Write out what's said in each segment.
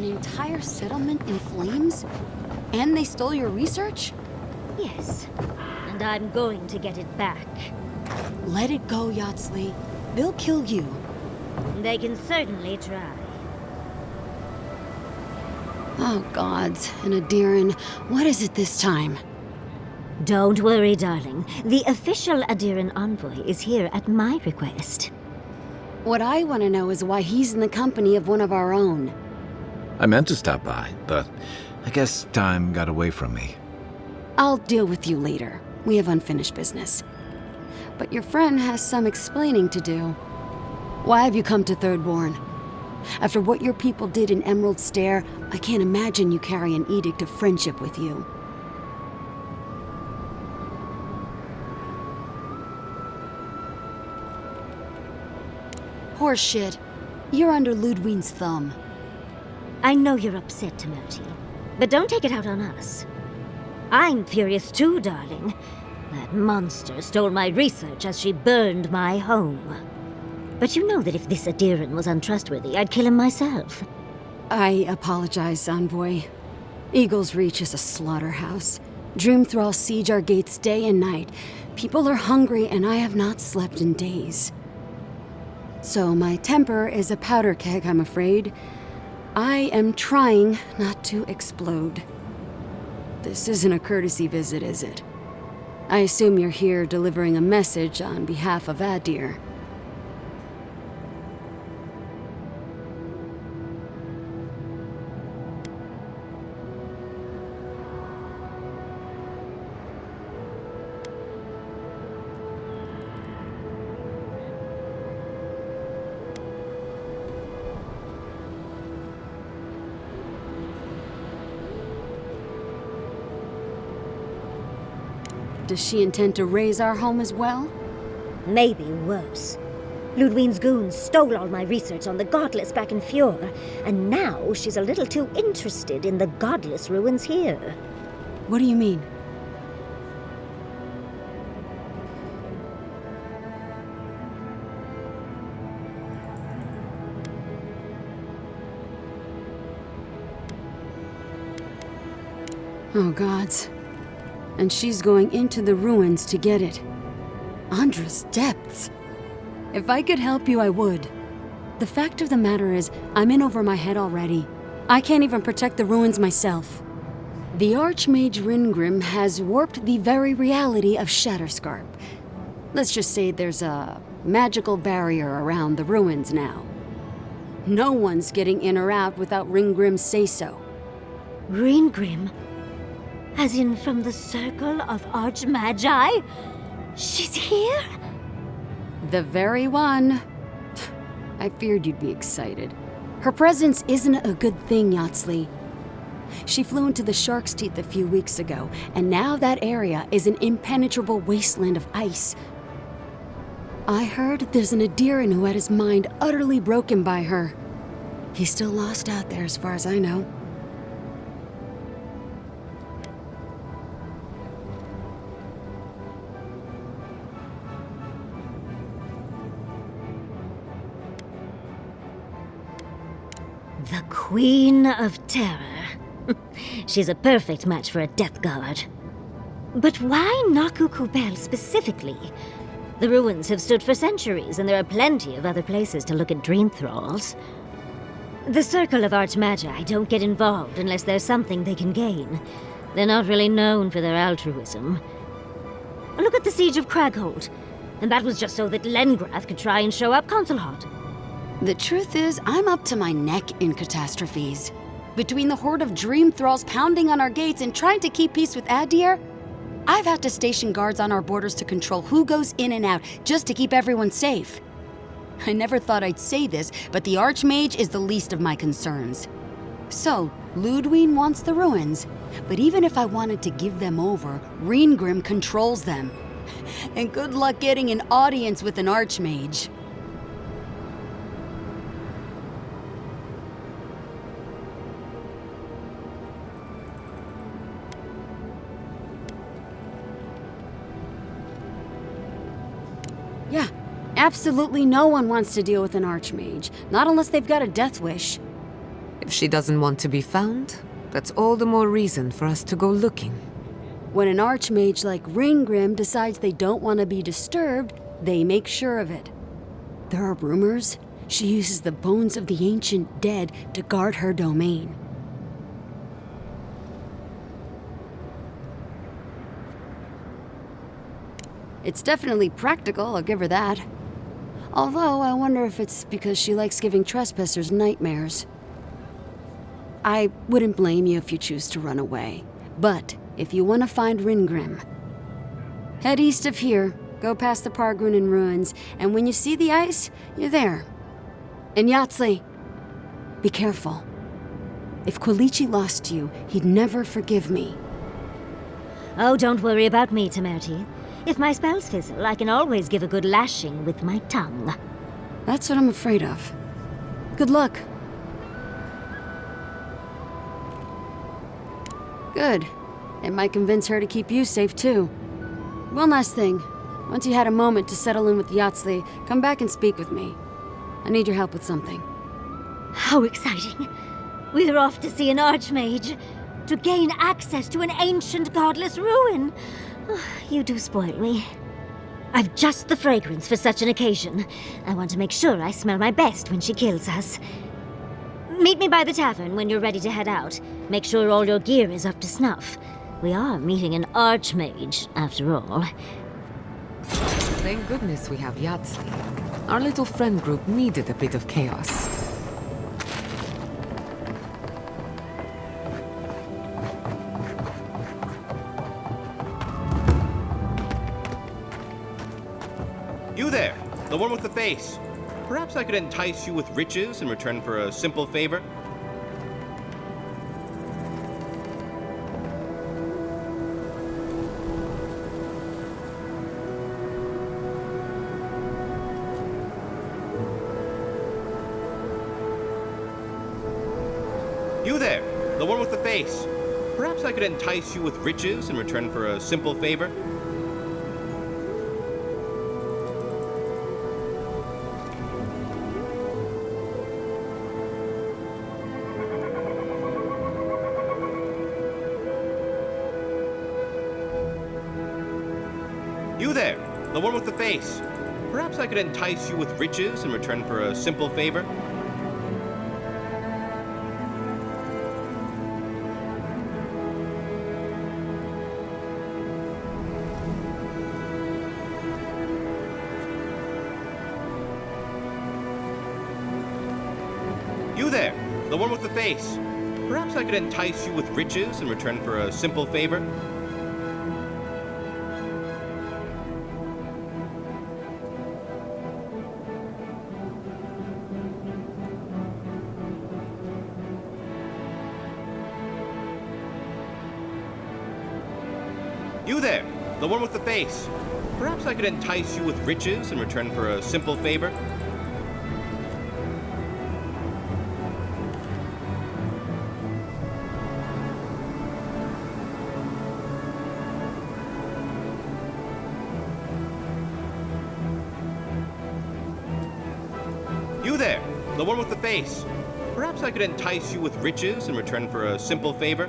An entire settlement in flames? And they stole your research? Yes, and I'm going to get it back. Let it go, Yatsley. They'll kill you. They can certainly try. Oh, gods. And Adiran, what is it this time? Don't worry, darling. The official Adiran envoy is here at my request. What I want to know is why he's in the company of one of our own. I meant to stop by, but I guess time got away from me. I'll deal with you later. We have unfinished business. But your friend has some explaining to do. Why have you come to Thirdborn? After what your people did in Emerald Stair, I can't imagine you carry an edict of friendship with you. Horseshit. You're under Ludwine's thumb. I know you're upset, Timothy, but don't take it out on us. I'm furious too, darling. That monster stole my research as she burned my home. But you know that if this Adiran was untrustworthy, I'd kill him myself. I apologize, Envoy. Eagle's Reach is a slaughterhouse. Dreamthralls siege our gates day and night. People are hungry, and I have not slept in days. So my temper is a powder keg, I'm afraid. I am trying not to explode. This isn't a courtesy visit, is it? I assume you're here delivering a message on behalf of Adir. Does she intend to raise our home as well? Maybe worse. Ludwine's goons stole all my research on the godless back in Fjord, and now she's a little too interested in the godless ruins here. What do you mean? Oh, gods. And she's going into the ruins to get it. Andra's depths. If I could help you, I would. The fact of the matter is, I'm in over my head already. I can't even protect the ruins myself. The Archmage Ringrim has warped the very reality of Shatterscarp. Let's just say there's a magical barrier around the ruins now. No one's getting in or out without Ringgrim's say-so. Ringrim? As in from the Circle of Archmagi? She's here? The very one. I feared you'd be excited. Her presence isn't a good thing, Yatsley. She flew into the Shark's Teeth a few weeks ago, and now that area is an impenetrable wasteland of ice. I heard there's an Adiran who had his mind utterly broken by her. He's still lost out there as far as I know. The Queen of Terror. She's a perfect match for a Death Guard. But why Naku Kubel specifically? The ruins have stood for centuries, and there are plenty of other places to look at dream thralls. The Circle of Archmagi don't get involved unless there's something they can gain. They're not really known for their altruism. Look at the Siege of Craghold. And that was just so that Lengrath could try and show up Consulhot. The truth is, I'm up to my neck in catastrophes. Between the horde of dream thralls pounding on our gates and trying to keep peace with Adir, I've had to station guards on our borders to control who goes in and out, just to keep everyone safe. I never thought I'd say this, but the Archmage is the least of my concerns. So, Ludwine wants the ruins, but even if I wanted to give them over, Ringrim controls them. And good luck getting an audience with an Archmage. Yeah, absolutely no one wants to deal with an Archmage, not unless they've got a death wish. If she doesn't want to be found, that's all the more reason for us to go looking. When an archmage like Ringgrim decides they don't want to be disturbed, they make sure of it. There are rumors she uses the bones of the ancient dead to guard her domain. It's definitely practical, I'll give her that. Although, I wonder if it's because she likes giving trespassers nightmares. I wouldn't blame you if you choose to run away. But, if you want to find Ringgrim, head east of here, go past the Pargrunen ruins, and when you see the ice, you're there. And Yatsley, be careful. If Quilichi lost you, he'd never forgive me. Oh, don't worry about me, Temerity. If my spells fizzle, I can always give a good lashing with my tongue. That's what I'm afraid of. Good luck. Good. It might convince her to keep you safe, too. One last thing. Once you had a moment to settle in with Yatsley, come back and speak with me. I need your help with something. How exciting. We're off to see an archmage. To gain access to an ancient godless ruin. You do spoil me. I've just the fragrance for such an occasion. I want to make sure I smell my best when she kills us. Meet me by the tavern when you're ready to head out. Make sure all your gear is up to snuff. We are meeting an archmage, after all. Thank goodness we have Yatsley. Our little friend group needed a bit of chaos. You there, the one with the face. Perhaps I could entice you with riches in return for a simple favor? You there, the one with the face. Perhaps I could entice you with riches in return for a simple favor? You there, the one with the face. Perhaps I could entice you with riches in return for a simple favor? You there, the one with the face. Perhaps I could entice you with riches in return for a simple favor? You there, the one with the face. Perhaps I could entice you with riches in return for a simple favor? You there, the one with the face. Perhaps I could entice you with riches in return for a simple favor?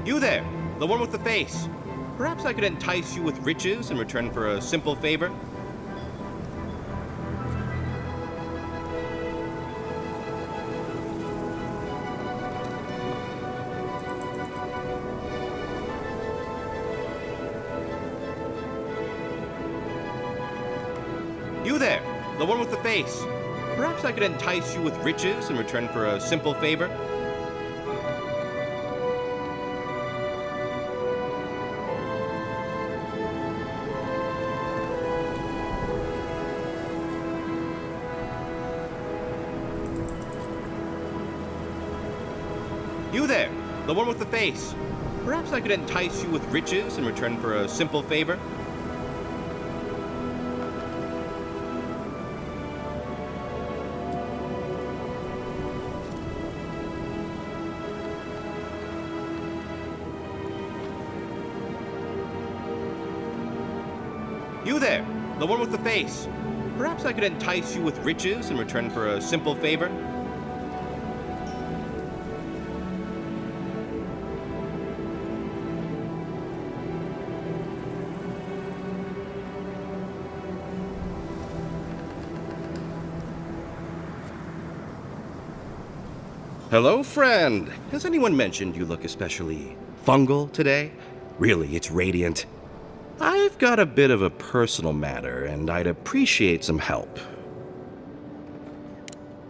You there, the one with the face. Perhaps I could entice you with riches in return for a simple favor? You there, the one with the face. Perhaps I could entice you with riches in return for a simple favor? You there, the one with the face. Perhaps I could entice you with riches in return for a simple favor? You there, the one with the face. Perhaps I could entice you with riches in return for a simple favor? Hello, friend. Has anyone mentioned you look especially fungal today? Really, it's radiant. I've got a bit of a personal matter, and I'd appreciate some help.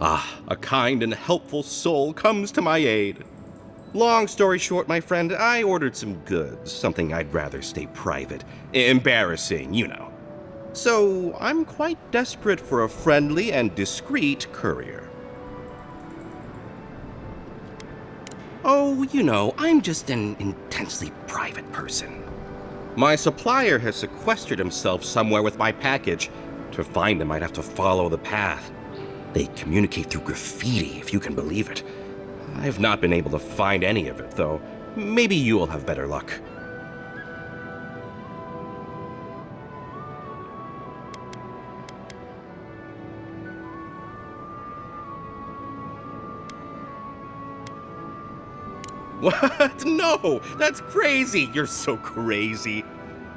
Ah, a kind and helpful soul comes to my aid. Long story short, my friend, I ordered some goods, something I'd rather stay private. Embarrassing, you know. So, I'm quite desperate for a friendly and discreet courier. Oh, you know, I'm just an intensely private person. My supplier has sequestered himself somewhere with my package. To find him, I'd have to follow the path. They communicate through graffiti, if you can believe it. I've not been able to find any of it, though. Maybe you'll have better luck. What? No! That's crazy! You're so crazy.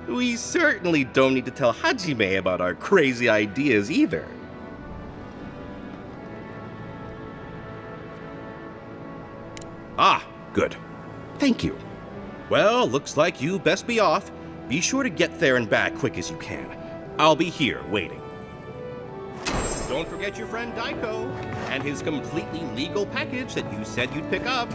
We certainly don't need to tell Hajime about our crazy ideas either. Ah, good. Thank you. Well, looks like you best be off. Be sure to get there and back quick as you can. I'll be here waiting. Don't forget your friend Daiko and his completely legal package that you said you'd pick up.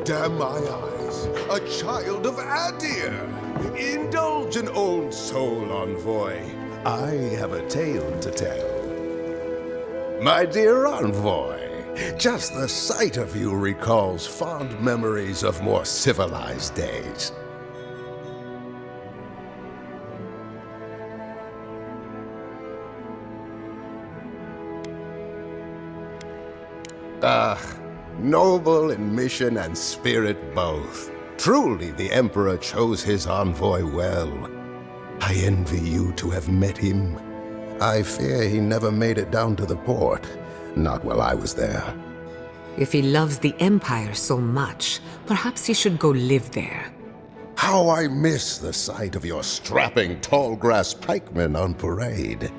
Damn my eyes, a child of Adir! Indulge an old soul, envoy. I have a tale to tell. My dear envoy, just the sight of you recalls fond memories of more civilized days. Noble in mission and spirit both. Truly the Emperor chose his envoy well. I envy you to have met him. I fear he never made it down to the port. Not while I was there. If he loves the Empire so much, perhaps he should go live there. How I miss the sight of your strapping tall grass pikemen on parade.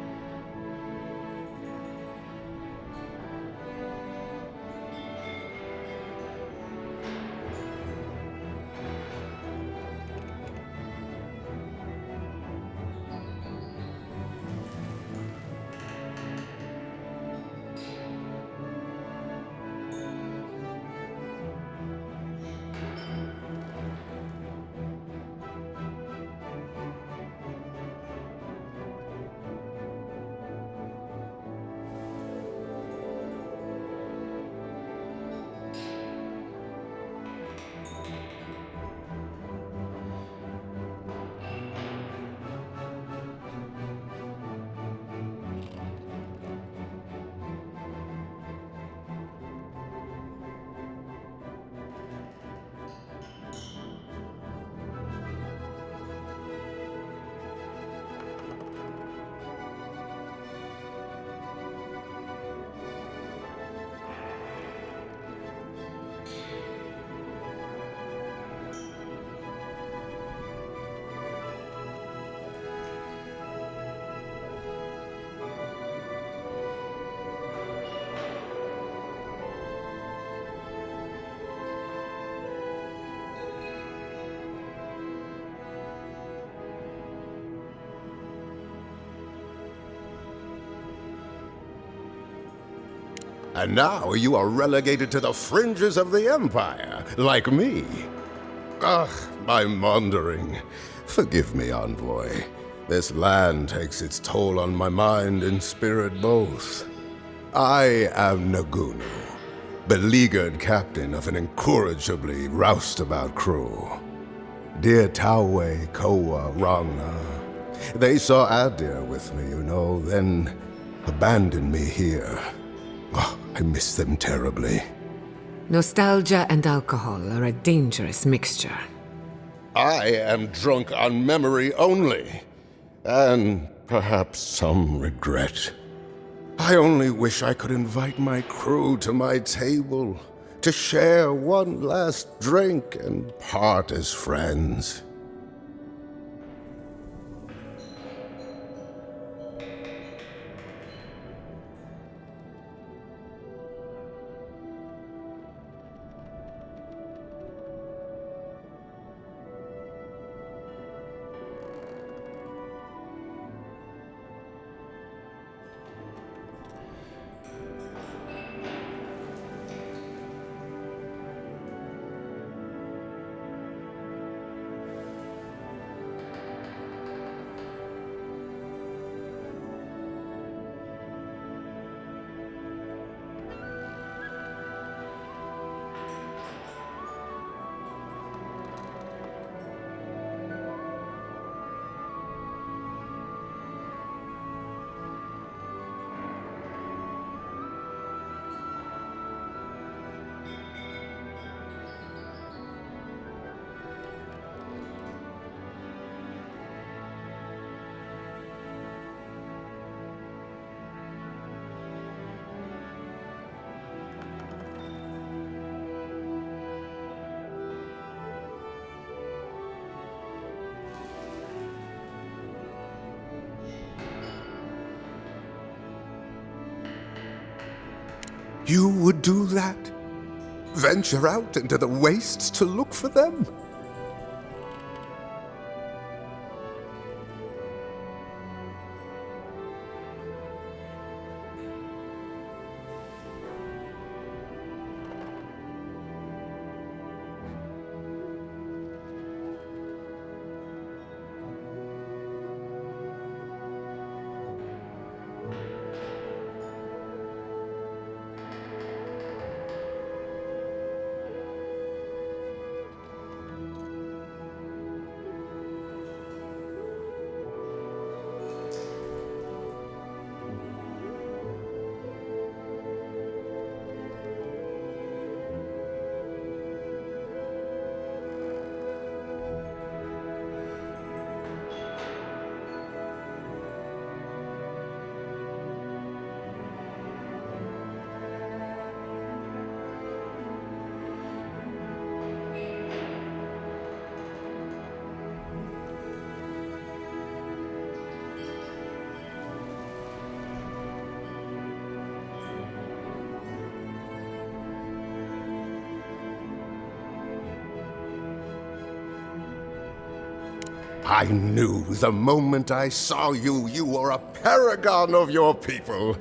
And now you are relegated to the fringes of the Empire, like me. Ugh, I'm wandering. Forgive me, envoy. This land takes its toll on my mind and spirit both. I am Nagunu, beleaguered captain of an incorrigibly roustabout crew. Dear Taue, Koa, Ranga, they saw Adir with me, then abandoned me here. Oh, I miss them terribly. Nostalgia and alcohol are a dangerous mixture. I am drunk on memory only, and perhaps some regret. I only wish I could invite my crew to my table, to share one last drink and part as friends. You would do that? Venture out into the wastes to look for them? I knew the moment I saw you, you were a paragon of your people.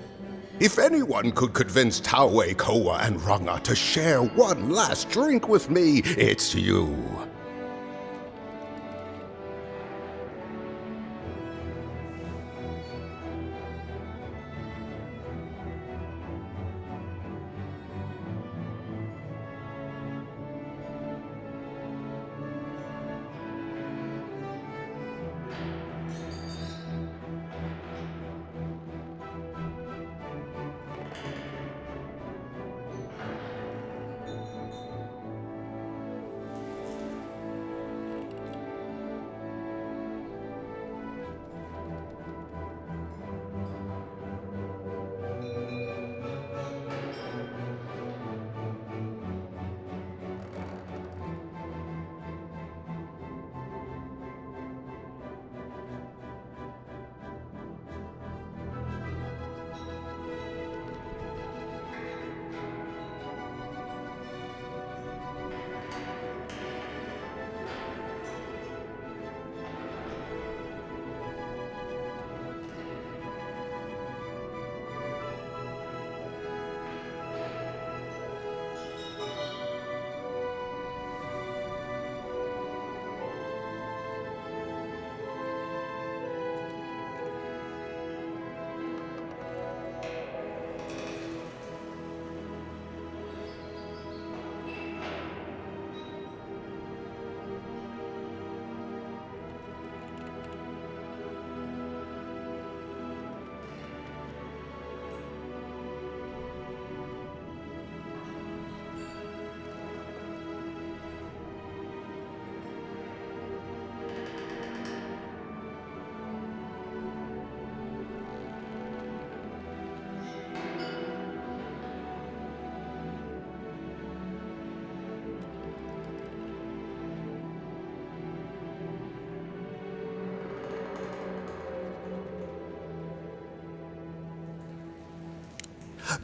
If anyone could convince Taue, Koa, and Ranga to share one last drink with me, it's you.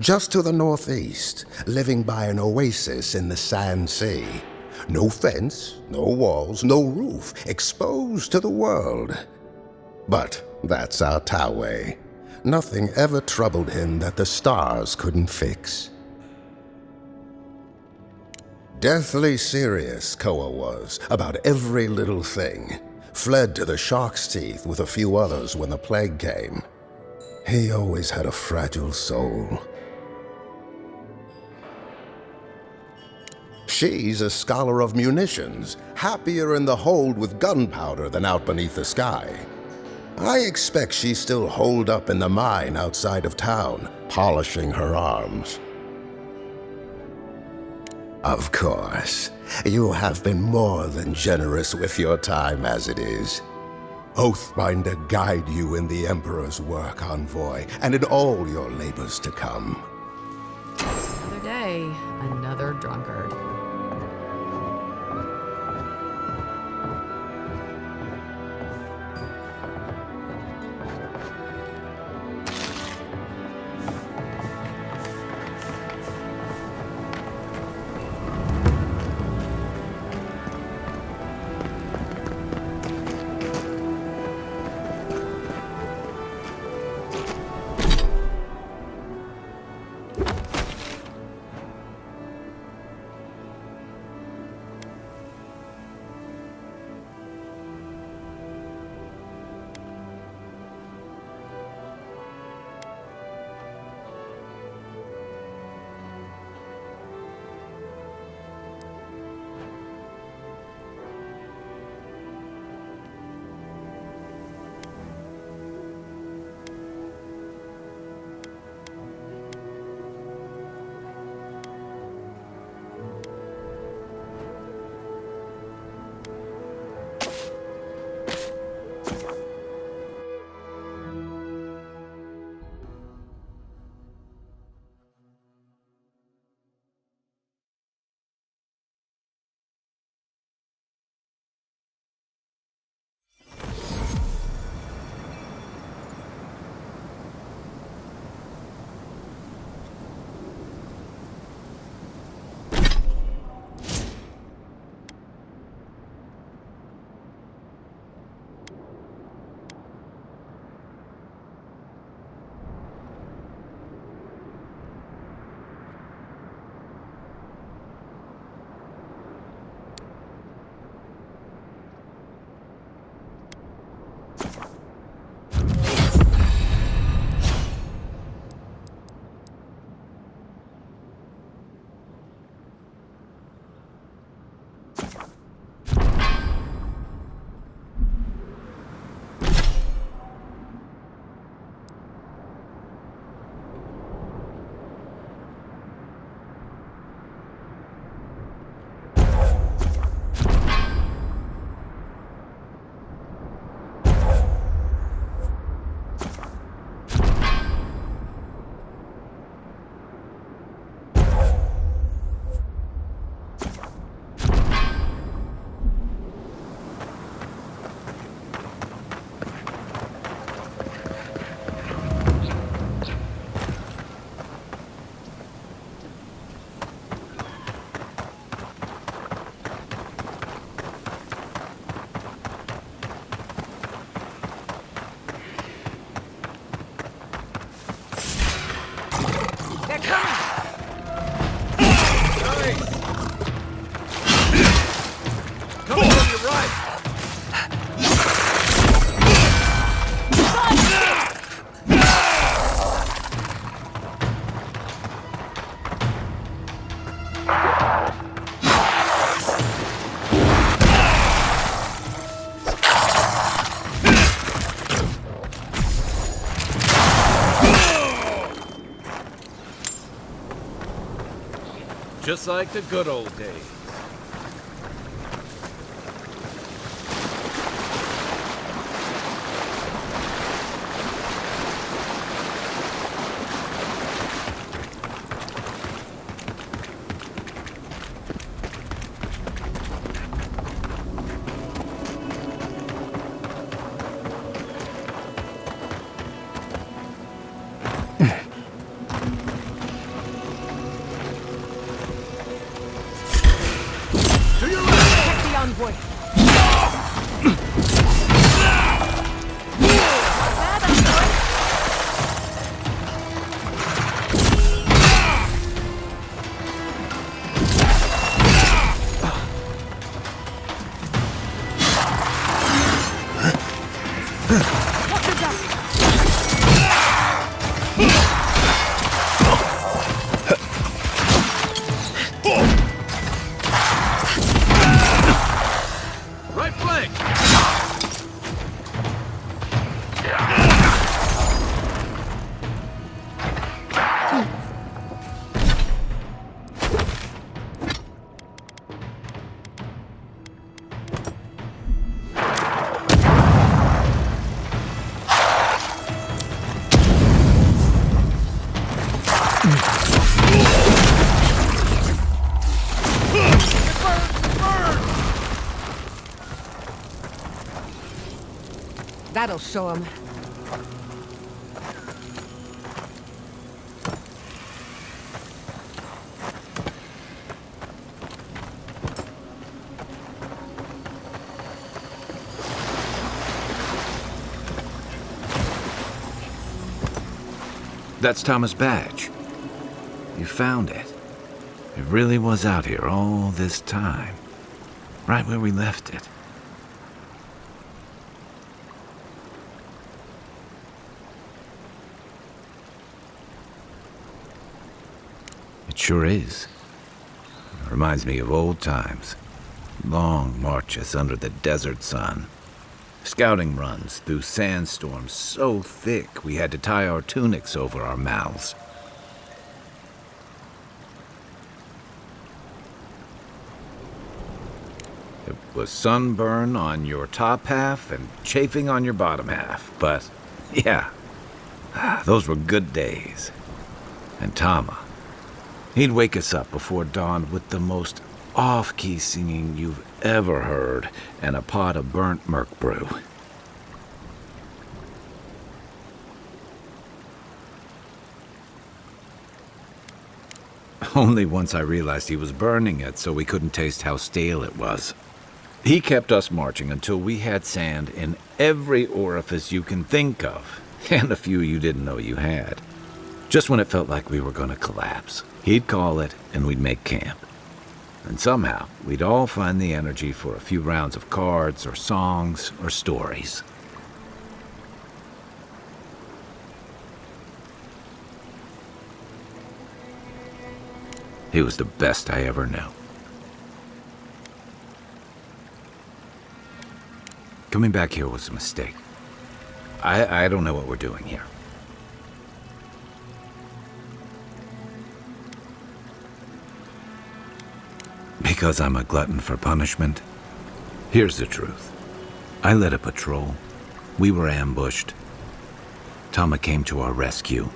just to the northeast, living by an oasis in the Sand Sea. No fence, no walls, no roof, exposed to the world. But that's our Tawe. Nothing ever troubled him that the stars couldn't fix. Deathly serious, Koa was, about every little thing. Fled to the shark's teeth with a few others when the plague came. He always had a fragile soul. She's a scholar of munitions, happier in the hold with gunpowder than out beneath the sky. I expect she's still holed up in the mine outside of town, polishing her arms. Of course, you have been more than generous with your time as it is. Oathbinder guide you in the Emperor's work, Envoy, and in all your labors to come. Another day, another drunkard. Just like the good old days. envoy. Right flank! That'll show him. That's Thomas' badge. You found it. It really was out here all this time. Right where we left it. It sure is. It reminds me of old times. Long marches under the desert sun. Scouting runs through sandstorms so thick we had to tie our tunics over our mouths. It was sunburn on your top half and chafing on your bottom half, but yeah, those were good days. And Tama, he'd wake us up before dawn with the most off-key singing you've ever heard and a pot of burnt merc brew. Only once I realized he was burning it so we couldn't taste how stale it was. He kept us marching until we had sand in every orifice you can think of, and a few you didn't know you had. Just when it felt like we were going to collapse, he'd call it and we'd make camp. And somehow, we'd all find the energy for a few rounds of cards or songs or stories. He was the best I ever knew. Coming back here was a mistake. I don't know what we're doing here. Because I'm a glutton for punishment? Here's the truth. I led a patrol. We were ambushed. Tama came to our rescue.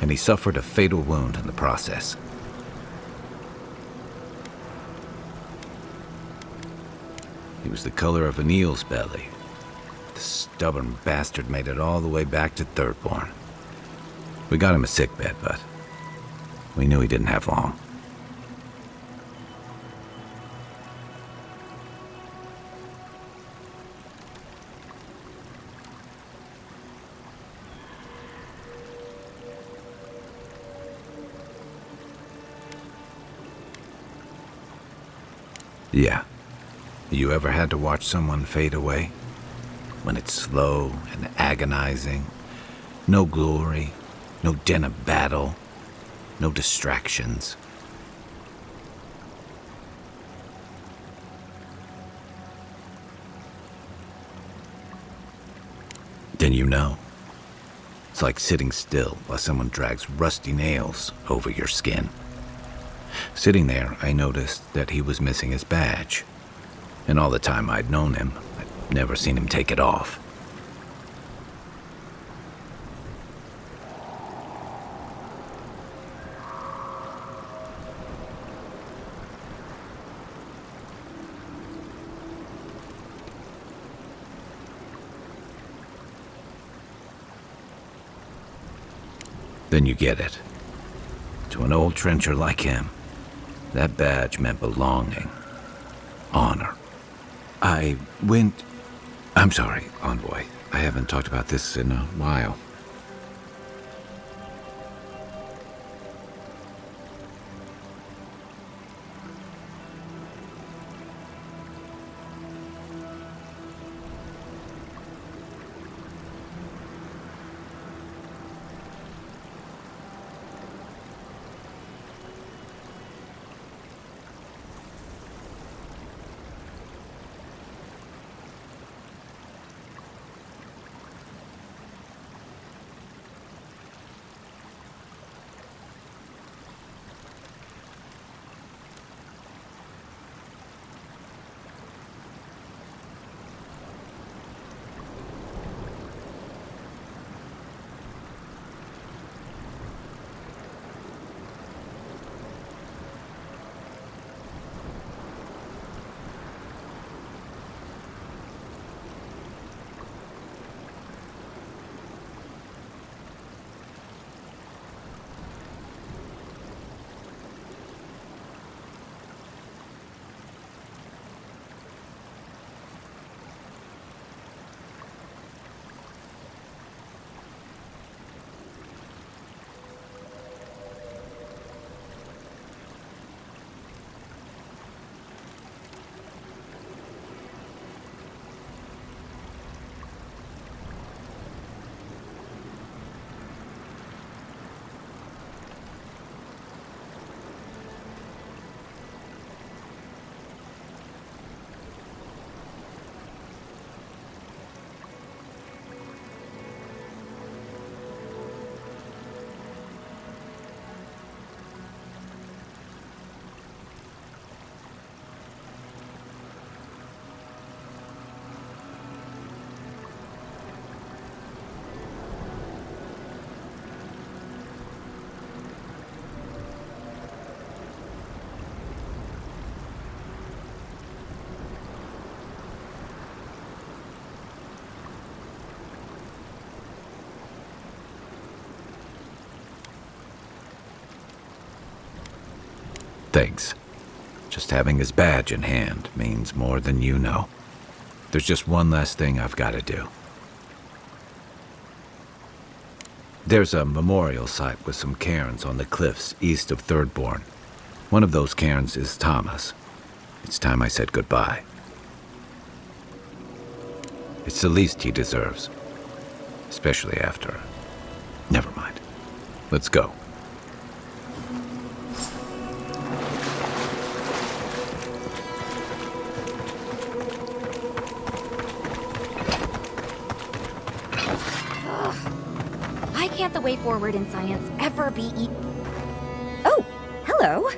And he suffered a fatal wound in the process. He was the color of an eel's belly. The stubborn bastard made it all the way back to Thirdborn. We got him a sickbed, but we knew he didn't have long. Yeah. You ever had to watch someone fade away? When it's slow and agonizing. No glory, no din of battle, no distractions. Then you know. It's like sitting still while someone drags rusty nails over your skin. Sitting there, I noticed that he was missing his badge. And all the time I'd known him, I'd never seen him take it off. Then you get it. To an old trencher like him, that badge meant belonging. honor. I'm sorry, Envoy. I haven't talked about this in a while. Thanks. Just having his badge in hand means more than you know. There's just one last thing I've got to do. There's a memorial site with some cairns on the cliffs east of Thirdborn. One of those cairns is Thomas. It's time I said goodbye. It's the least he deserves. Especially after... Never mind. Let's go. Why can't the way forward in science ever be Oh, hello.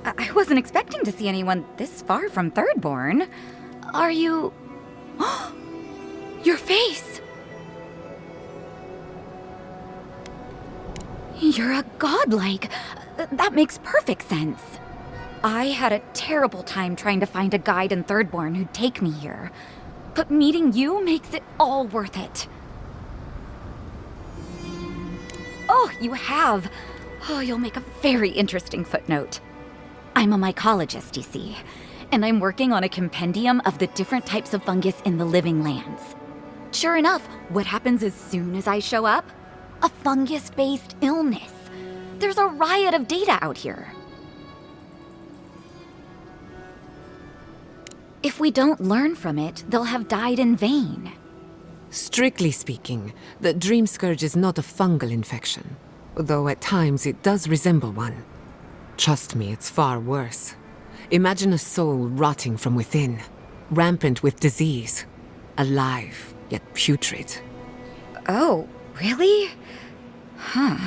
I wasn't expecting to see anyone this far from Thirdborn. Are you... Your face! You're a godlike. That makes perfect sense. I had a terrible time trying to find a guide in Thirdborn who'd take me here. But meeting you makes it all worth it. Oh, you have. Oh, you'll make a very interesting footnote. I'm a mycologist, you see, and I'm working on a compendium of the different types of fungus in the living lands. Sure enough, what happens as soon as I show up? A fungus-based illness. There's a riot of data out here. If we don't learn from it, they'll have died in vain. Strictly speaking, the dream scourge is not a fungal infection, though at times it does resemble one. Trust me, it's far worse. Imagine a soul rotting from within, rampant with disease, alive yet putrid. Oh, really? Huh.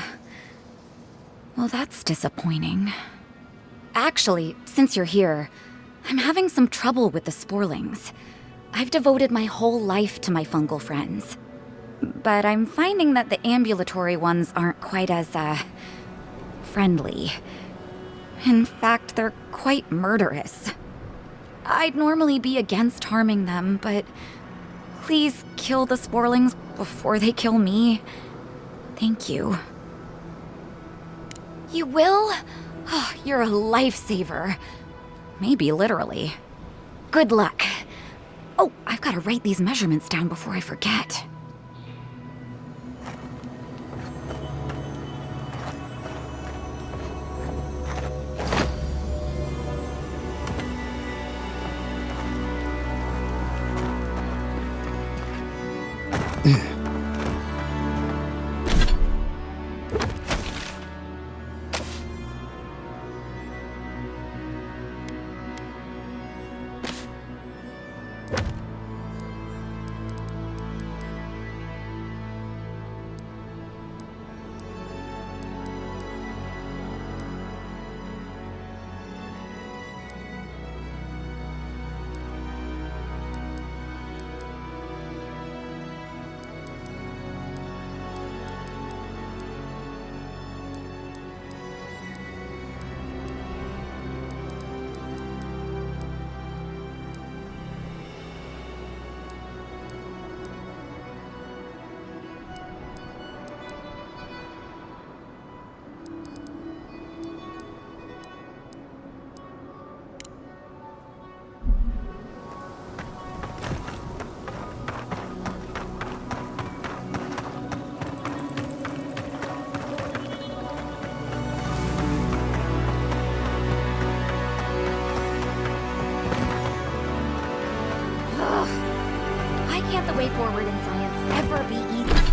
Well, that's disappointing. Actually, since you're here, I'm having some trouble with the sporlings. I've devoted my whole life to my fungal friends. But I'm finding that the ambulatory ones aren't quite as, friendly. In fact, they're quite murderous. I'd normally be against harming them, but please kill the sporlings before they kill me. Thank you. You will? Oh, you're a lifesaver. Maybe literally. Good luck. Oh, I've got to write these measurements down before I forget. Why can't the way forward in science ever be easy?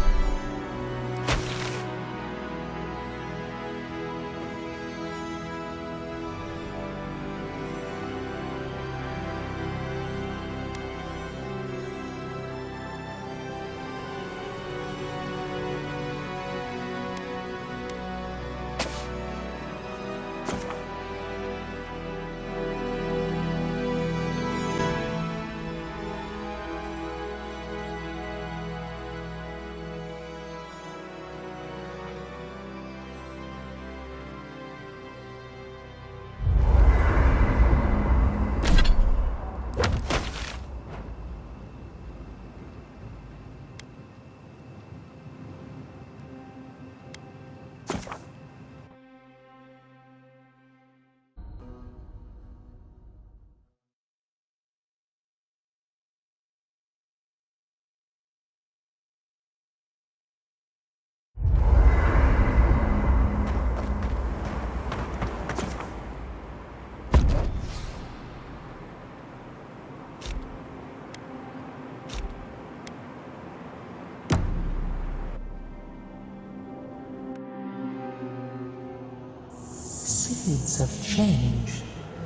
Seeds of change,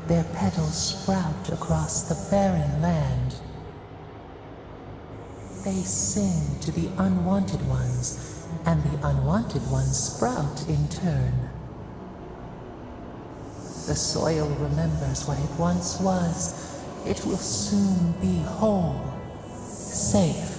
their petals sprout across the barren land. They sing to the unwanted ones, and the unwanted ones sprout in turn. The soil remembers what it once was. It will soon be whole, safe.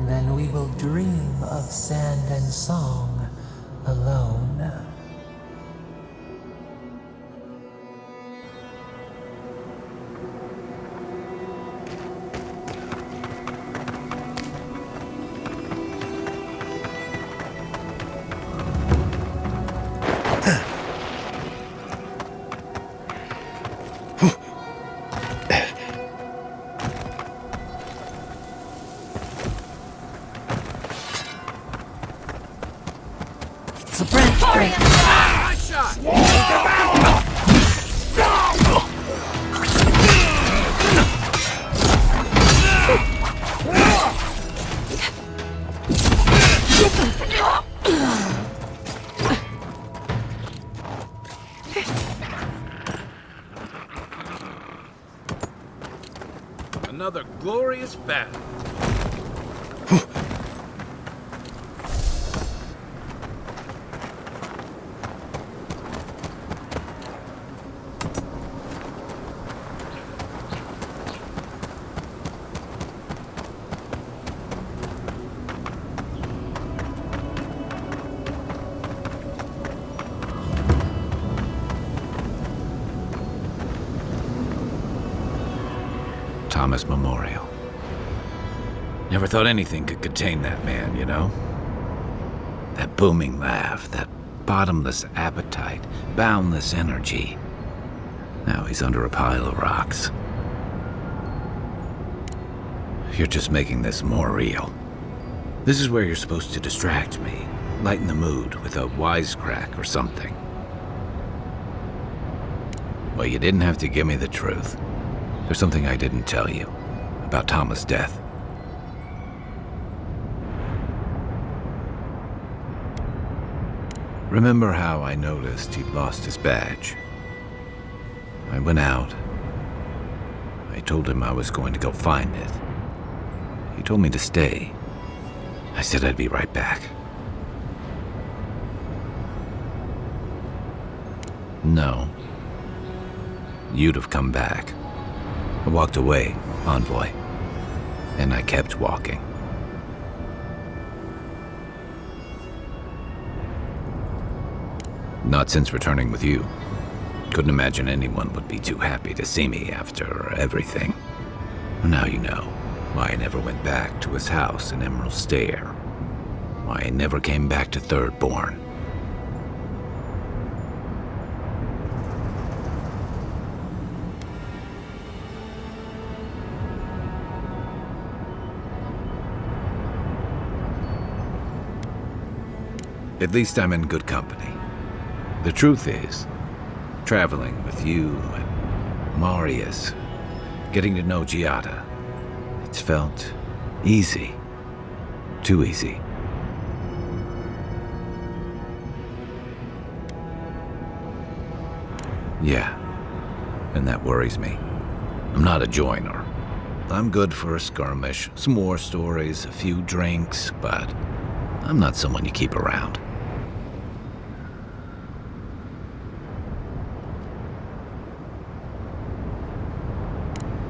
Then we will dream of sand and song alone. Another glorious battle. Thomas Memorial. Never thought anything could contain that man, you know? That booming laugh, that bottomless appetite, boundless energy. Now he's under a pile of rocks. You're just making this more real. This is where you're supposed to distract me, lighten the mood with a wisecrack or something. Well, you didn't have to give me the truth. There's something I didn't tell you about Tama's death. Remember how I noticed he'd lost his badge? I went out. I told him I was going to go find it. He told me to stay. I said I'd be right back. No. You'd have come back. I walked away, Envoy. And I kept walking. Not since returning with you. Couldn't imagine anyone would be too happy to see me after everything. Now you know why I never went back to his house in Emerald Stair. Why I never came back to Thirdborn. At least I'm in good company. The truth is, traveling with you and Marius, getting to know Giada, it's felt easy. Too easy. Yeah, and that worries me. I'm not a joiner. I'm good for a skirmish, some war stories, a few drinks, but I'm not someone you keep around.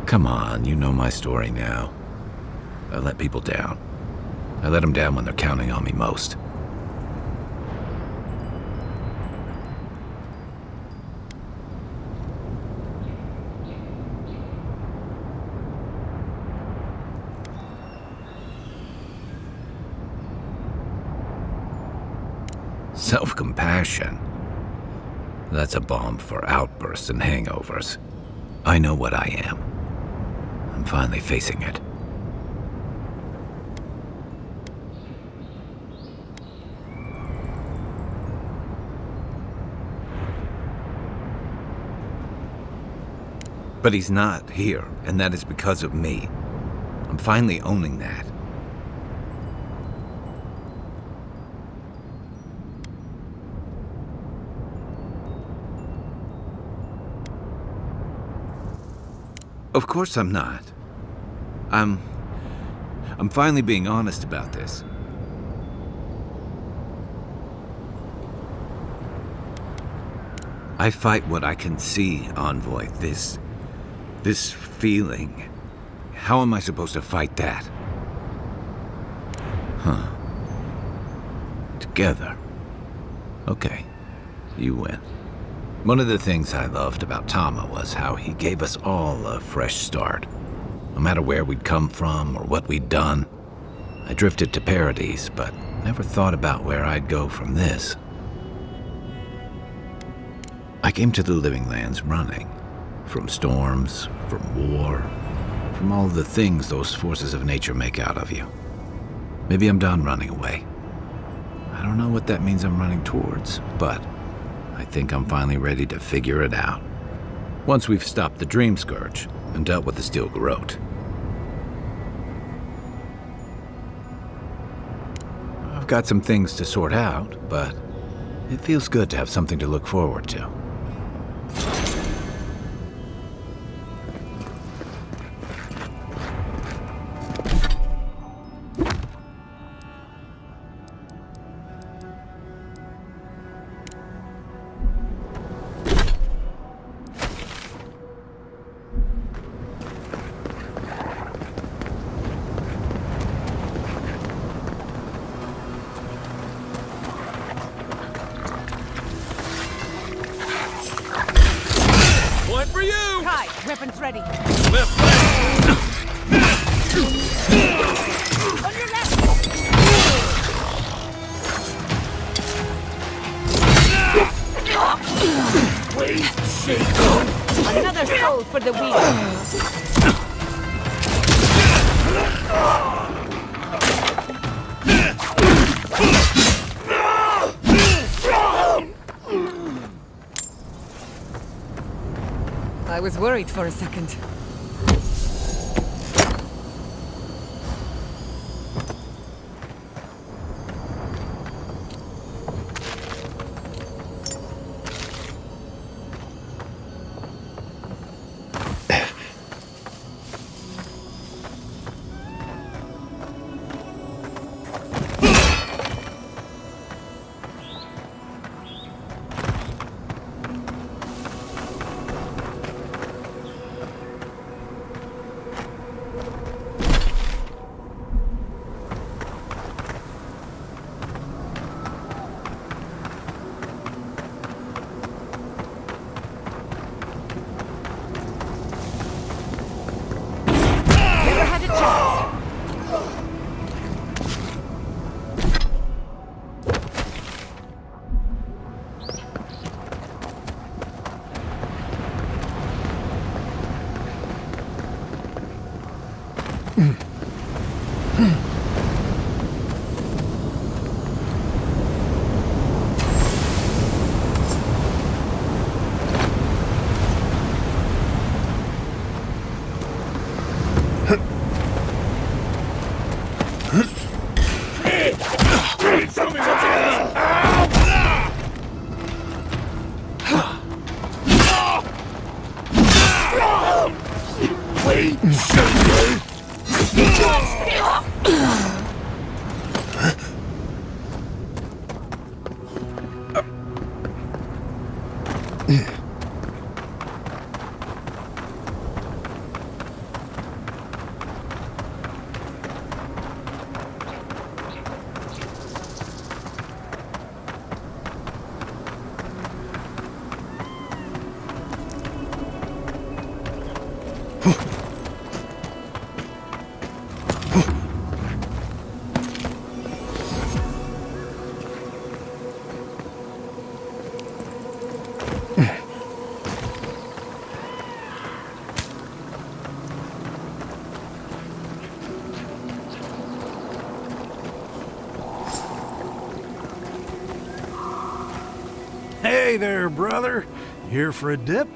Come on, you know my story now. I let people down. I let them down when they're counting on me most. Self-compassion. That's a balm for outbursts and hangovers. I know what I am. I'm finally facing it. But he's not here, and that is because of me. I'm finally owning that. Of course I'm not. I'm finally being honest about this. I fight what I can see, Envoy. This feeling. How am I supposed to fight that? Huh. Together. Okay. You win. One of the things I loved about Tama was how he gave us all a fresh start. No matter where we'd come from or what we'd done. I drifted to Paradise, but never thought about where I'd go from this. I came to the Living Lands running. From storms, from war, from all the things those forces of nature make out of you. Maybe I'm done running away. I don't know what that means I'm running towards, but I think I'm finally ready to figure it out. Once we've stopped the Dream Scourge and dealt with the Steel Garrote. I've got some things to sort out, but it feels good to have something to look forward to. Weapons ready. Left leg! On your left! Another soul for the wheel. I was worried for a second. Never had a chance. Hey there, brother. Here for a dip?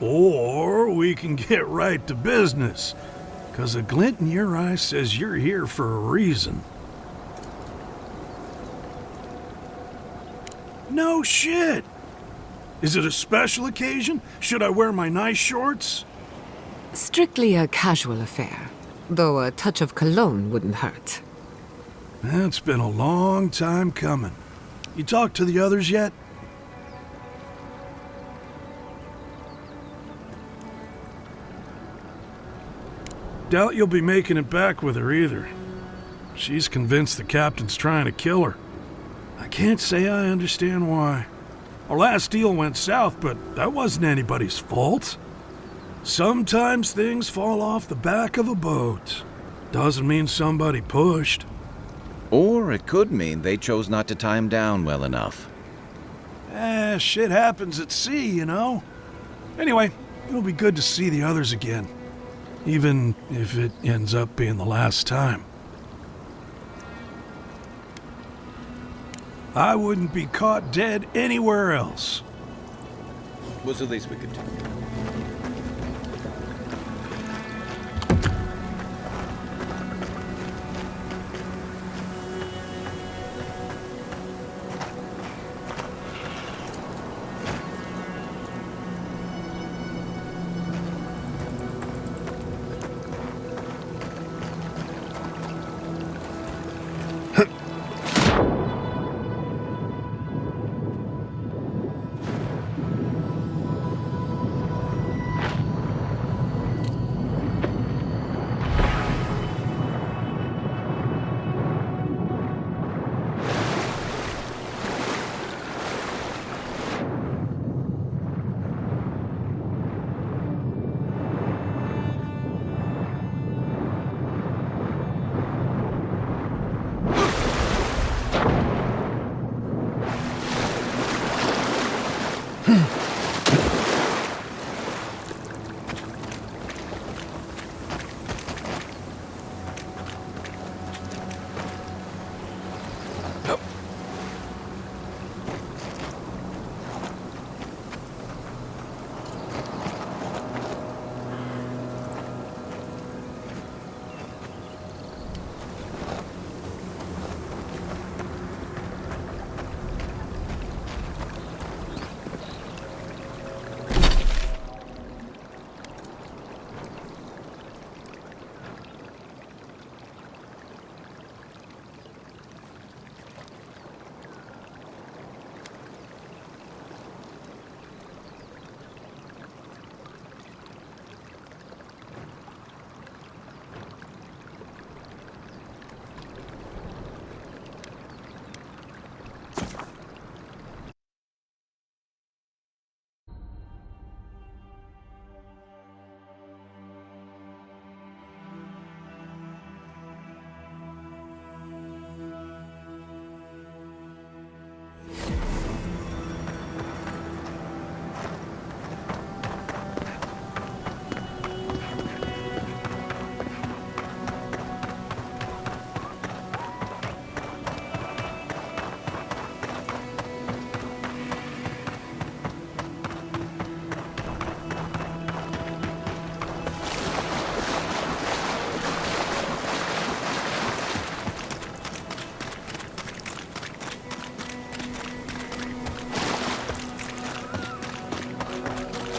Or we can get right to business. 'Cause a glint in your eye says you're here for a reason. No shit! Is it a special occasion? Should I wear my nice shorts? Strictly a casual affair, though a touch of cologne wouldn't hurt. It's been a long time coming. You talked to the others yet? Doubt you'll be making it back with her either. She's convinced the captain's trying to kill her. I can't say I understand why. Our last deal went south, but that wasn't anybody's fault. Sometimes things fall off the back of a boat. Doesn't mean somebody pushed. Or it could mean they chose not to tie him down well enough. Shit happens at sea, you know? Anyway, it'll be good to see the others again. Even if it ends up being the last time. I wouldn't be caught dead anywhere else. Was the least we could do.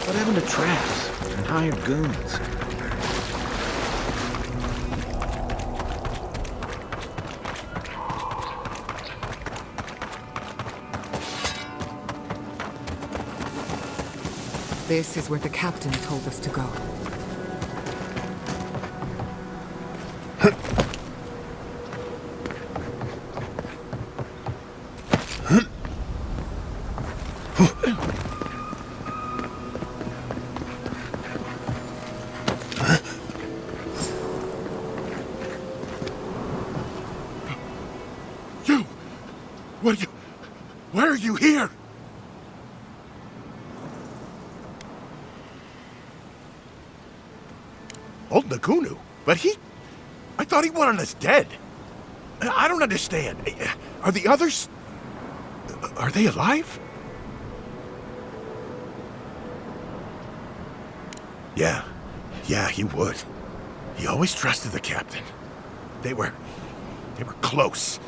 What happened to traps and hired goons? This is where the captain told us to go. You! Why are you here? Old Nakunu? But I thought he wanted us dead. I don't understand. Are the others... Are they alive? Yeah, he would. He always trusted the captain. They were close.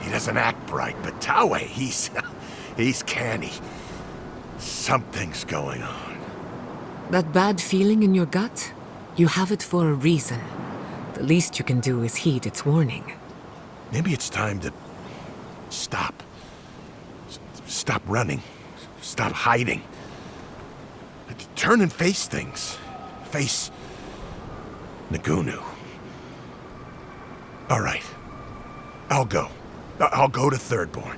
He doesn't act bright, but Taue, he's canny. Something's going on. That bad feeling in your gut? You have it for a reason. The least you can do is heed its warning. Maybe it's time to stop. Stop running. Stop hiding. Turn and face things. Face Nagunu. All right. I'll go. I'll go to Thirdborn.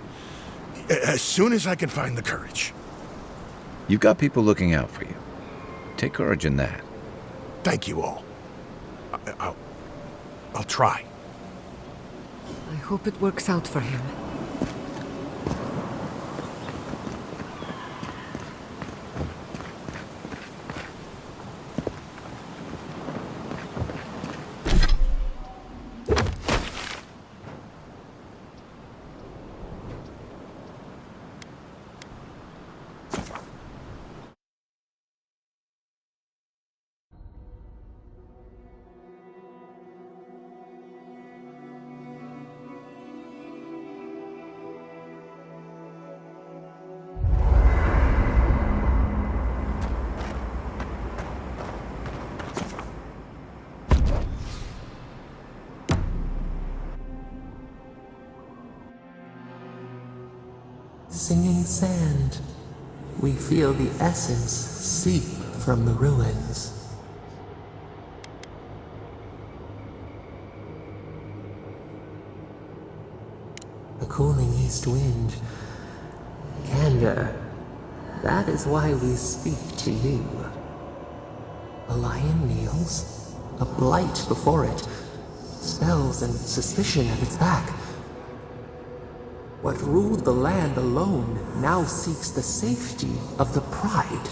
As soon as I can find the courage. You've got people looking out for you. Take courage in that. Thank you all. I'll try. I hope it works out for him. Singing sand, we feel the essence seep from the ruins. The cooling east wind, candor, that is why we speak to you. A lion kneels, a blight before it, spells and suspicion at its back. What ruled the land alone now seeks the safety of the pride.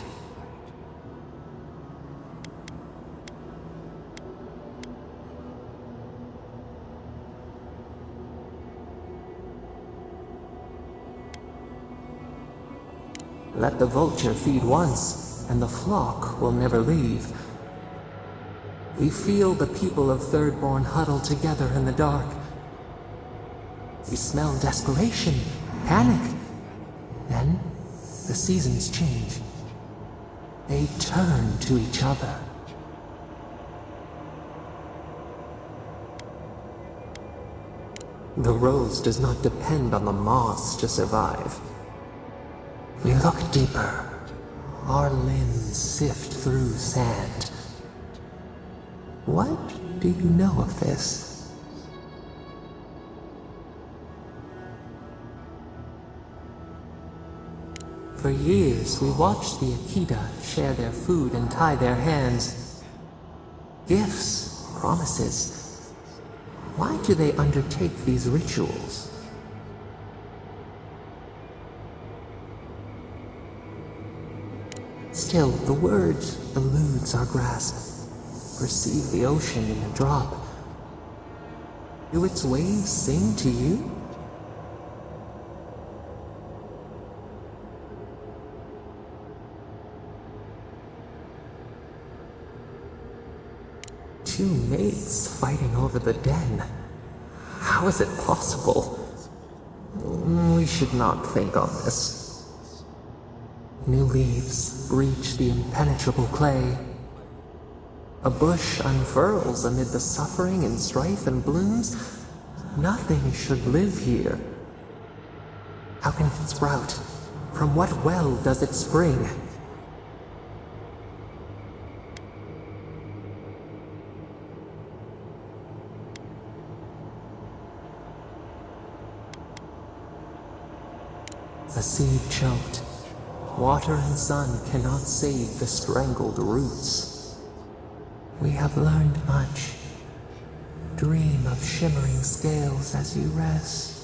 Let the vulture feed once, and the flock will never leave. We feel the people of Thirdborn huddle together in the dark. We smell desperation, panic. Then, the seasons change. They turn to each other. The rose does not depend on the moss to survive. We look deeper. Our limbs sift through sand. What do you know of this? For years, we watched the Akita share their food and tie their hands. Gifts, promises. Why do they undertake these rituals? Still, the word eludes our grasp. Perceive the ocean in a drop. Do its waves sing to you? Two mates fighting over the den. How is it possible? We should not think on this. New leaves breach the impenetrable clay. A bush unfurls amid the suffering and strife and blooms. Nothing should live here. How can it sprout? From what well does it spring? A seed choked. Water and sun cannot save the strangled roots. We have learned much. Dream of shimmering scales as you rest.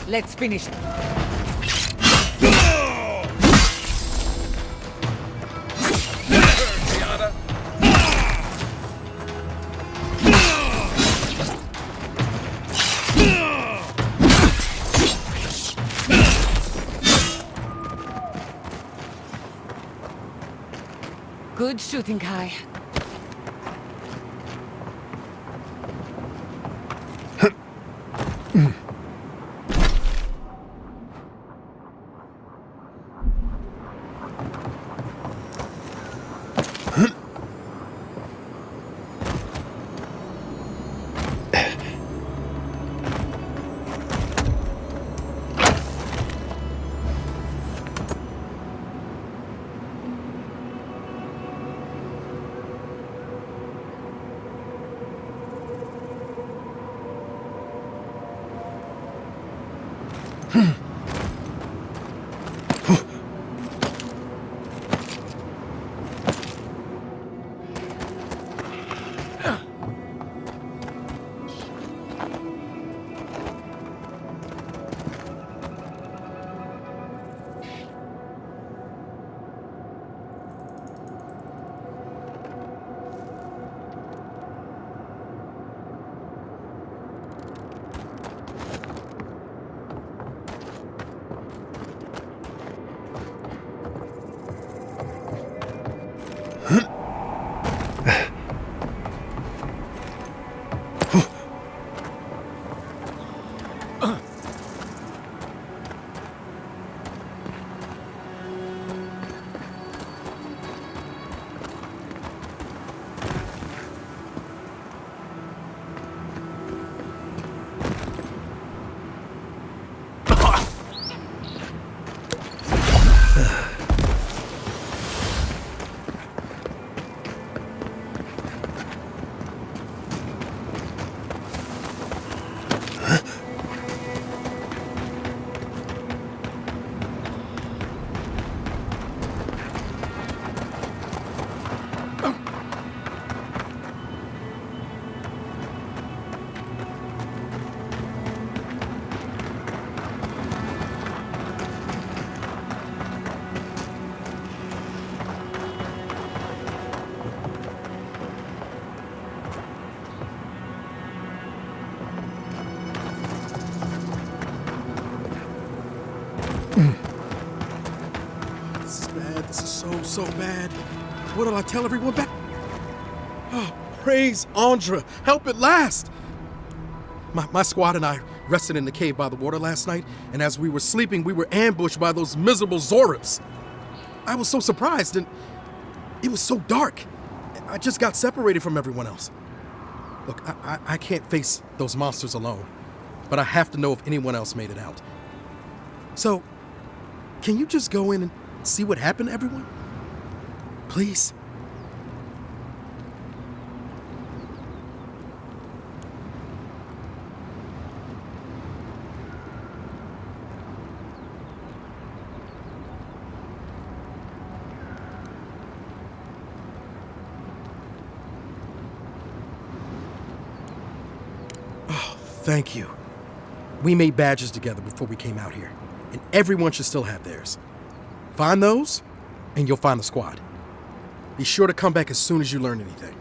Let's finish. Good shooting, Kai. This is bad. This is so bad. What'll I tell everyone back? Oh, praise Andra. Help at last. My squad and I rested in the cave by the water last night, and as we were sleeping, we were ambushed by those miserable Zorips. I was so surprised, and it was so dark. I just got separated from everyone else. Look, I can't face those monsters alone, but I have to know if anyone else made it out. So, can you just go in and see what happened to everyone? Please? Oh, thank you. We made badges together before we came out here, and everyone should still have theirs. Find those, and you'll find the squad. Be sure to come back as soon as you learn anything.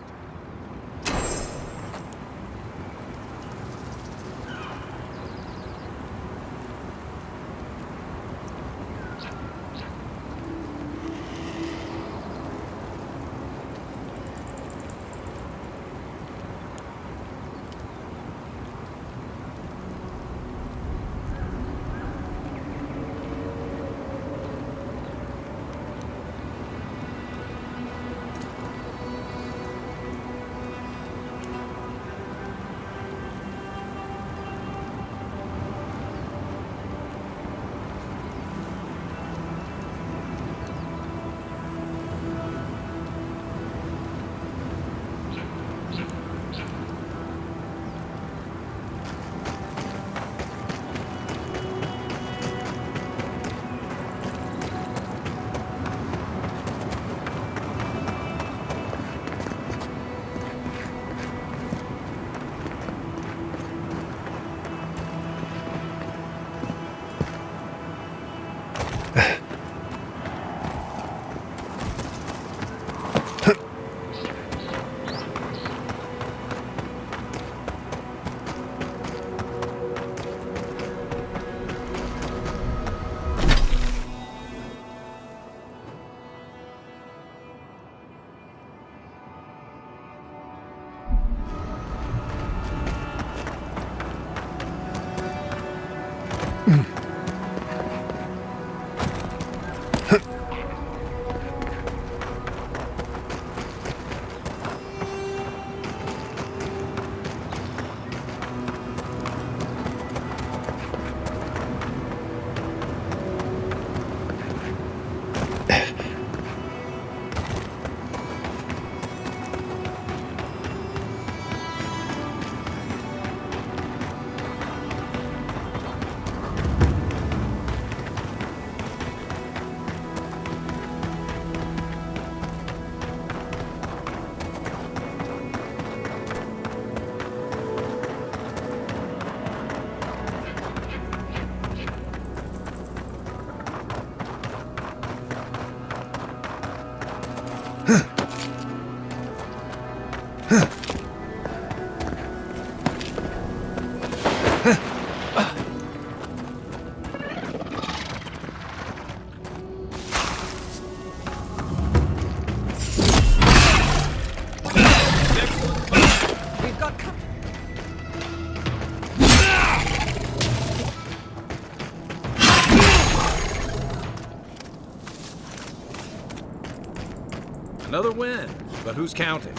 Another win, but who's counting?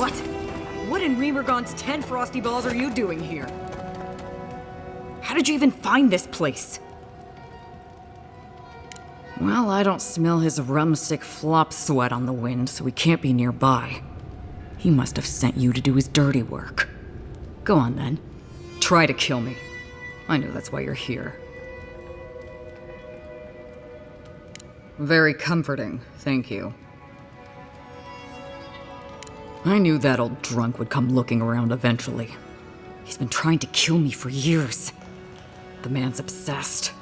What? What in Remergon's 10 frosty balls are you doing here? How did you even find this place? Well, I don't smell his rumstick flop sweat on the wind, so he can't be nearby. He must have sent you to do his dirty work. Go on then. Try to kill me. I know that's why you're here. Very comforting, thank you. I knew that old drunk would come looking around eventually. He's been trying to kill me for years. The man's obsessed.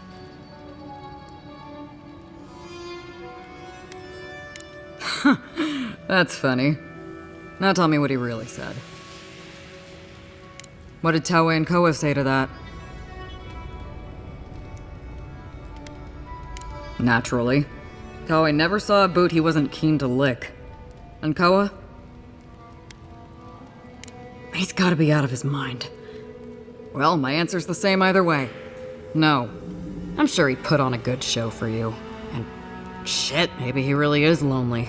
That's funny. Now tell me what he really said. What did Toei and Koa say to that? Naturally. Toei never saw a boot he wasn't keen to lick. And Koa? He's gotta be out of his mind. Well, my answer's the same either way. No. I'm sure he put on a good show for you. And shit, maybe he really is lonely.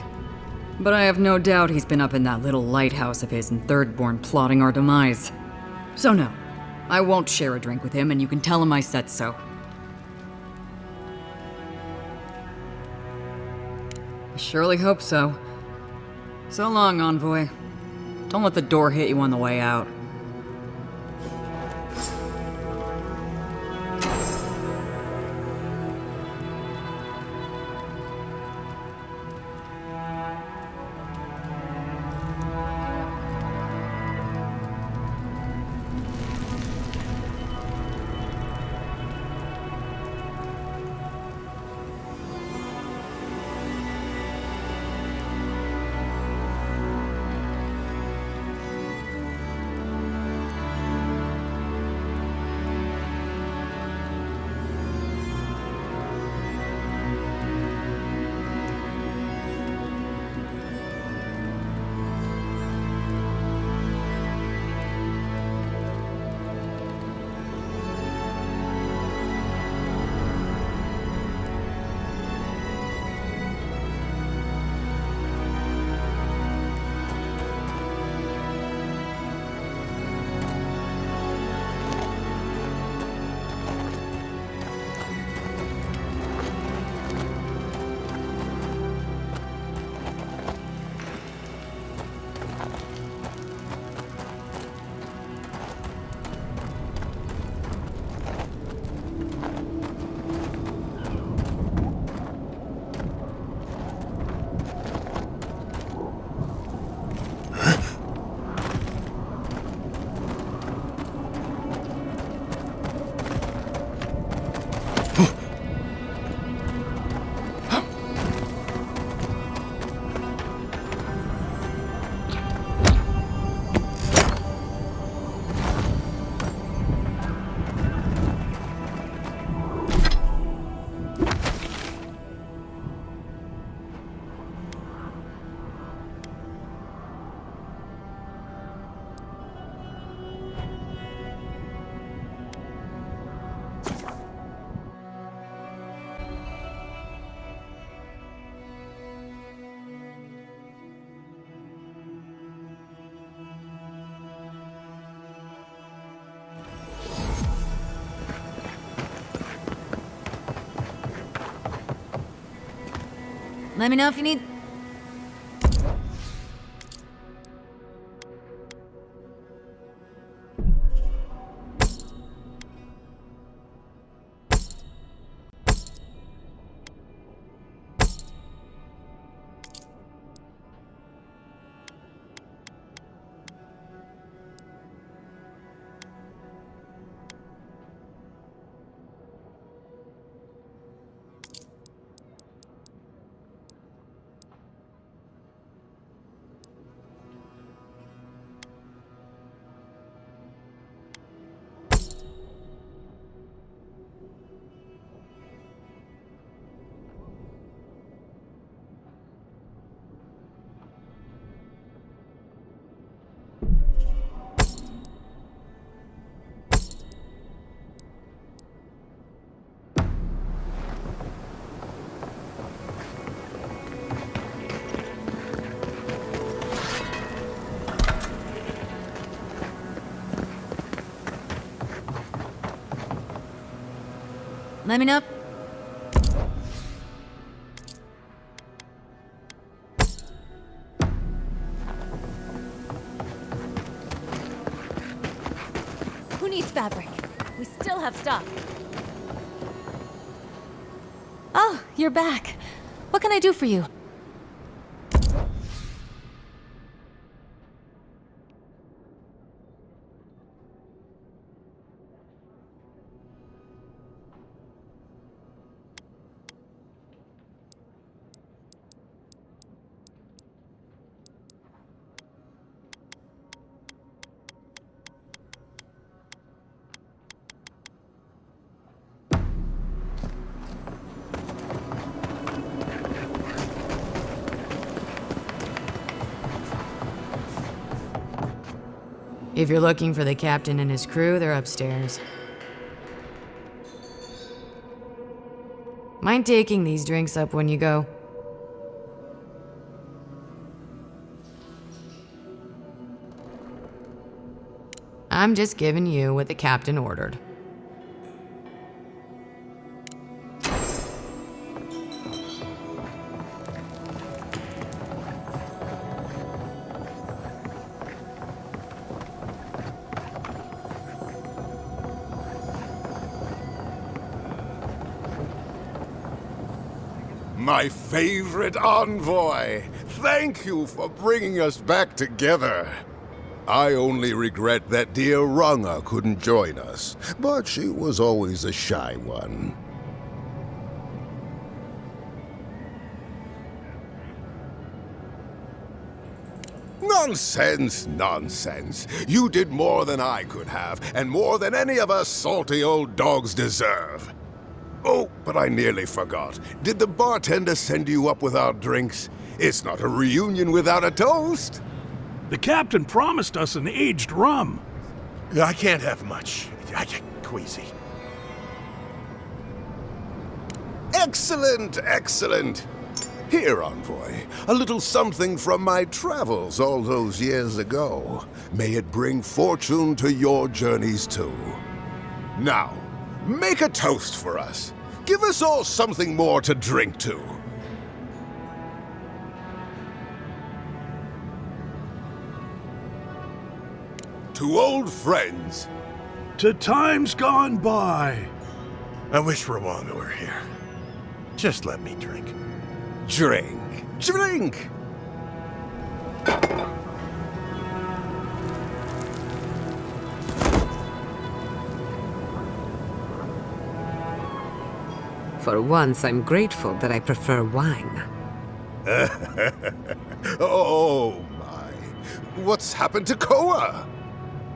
But I have no doubt he's been up in that little lighthouse of his in Thirdborn plotting our demise. So no, I won't share a drink with him, and you can tell him I said so. I surely hope so. So long, Envoy. Don't let the door hit you on the way out. Let me know if you need... Let me know. Who needs fabric? We still have stock. Oh, you're back. What can I do for you? If you're looking for the captain and his crew, they're upstairs. Mind taking these drinks up when you go? I'm just giving you what the captain ordered. My favorite envoy! Thank you for bringing us back together. I only regret that dear Runga couldn't join us, but she was always a shy one. Nonsense, nonsense. You did more than I could have, and more than any of us salty old dogs deserve. Oh, but I nearly forgot. Did the bartender send you up with our drinks? It's not a reunion without a toast. The captain promised us an aged rum. I can't have much. I get queasy. Excellent, excellent. Here, envoy, a little something from my travels all those years ago. May it bring fortune to your journeys too. Now, make a toast for us. Give us all something more to drink to. To old friends. To times gone by. I wish Rwanda were here. Just let me drink. Drink. Drink! For once, I'm grateful that I prefer wine. Oh, my. What's happened to Koa?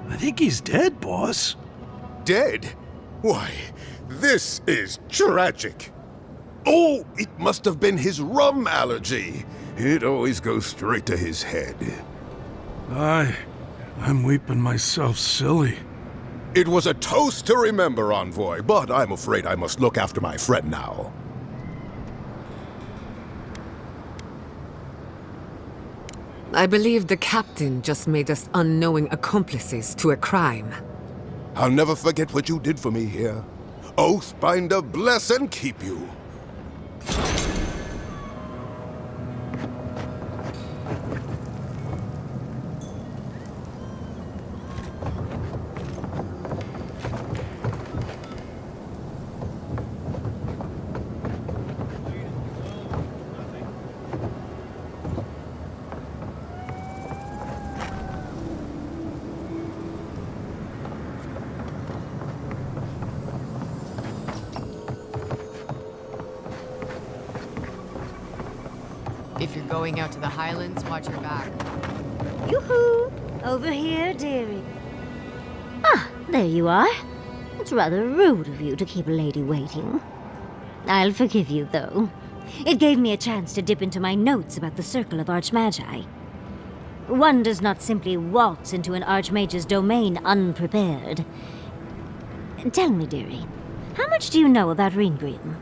I think he's dead, boss. Dead? Why, this is tragic. Oh, it must have been his rum allergy. It always goes straight to his head. I'm weeping myself silly. It was a toast to remember, envoy, but I'm afraid I must look after my friend now. I believe the captain just made us unknowing accomplices to a crime. I'll never forget what you did for me here. Oathbinder bless and keep you. If you're going out to the Highlands, watch your back. Yoo-hoo! Over here, dearie. Ah, there you are. It's rather rude of you to keep a lady waiting. I'll forgive you, though. It gave me a chance to dip into my notes about the Circle of Archmagi. One does not simply waltz into an Archmage's domain unprepared. Tell me, dearie, how much do you know about Reengrim?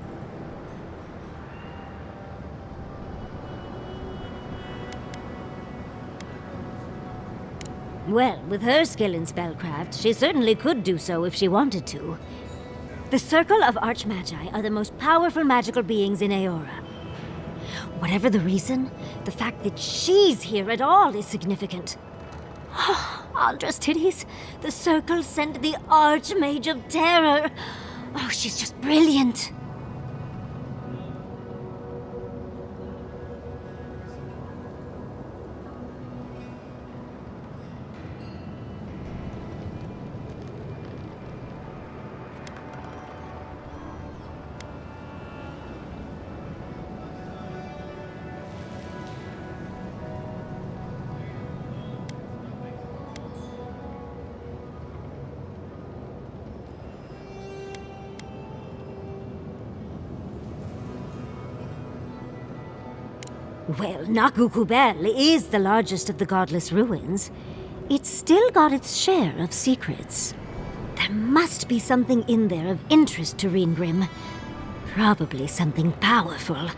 Well, with her skill in spellcraft, she certainly could do so if she wanted to. The Circle of Archmagi are the most powerful magical beings in Aora. Whatever the reason, the fact that she's here at all is significant. Aldra's titties, the Circle sent the Archmage of Terror. Oh, she's just brilliant. Well, Nakukubel is the largest of the godless ruins. It's still got its share of secrets. There must be something in there of interest to Reengrim. Probably something powerful.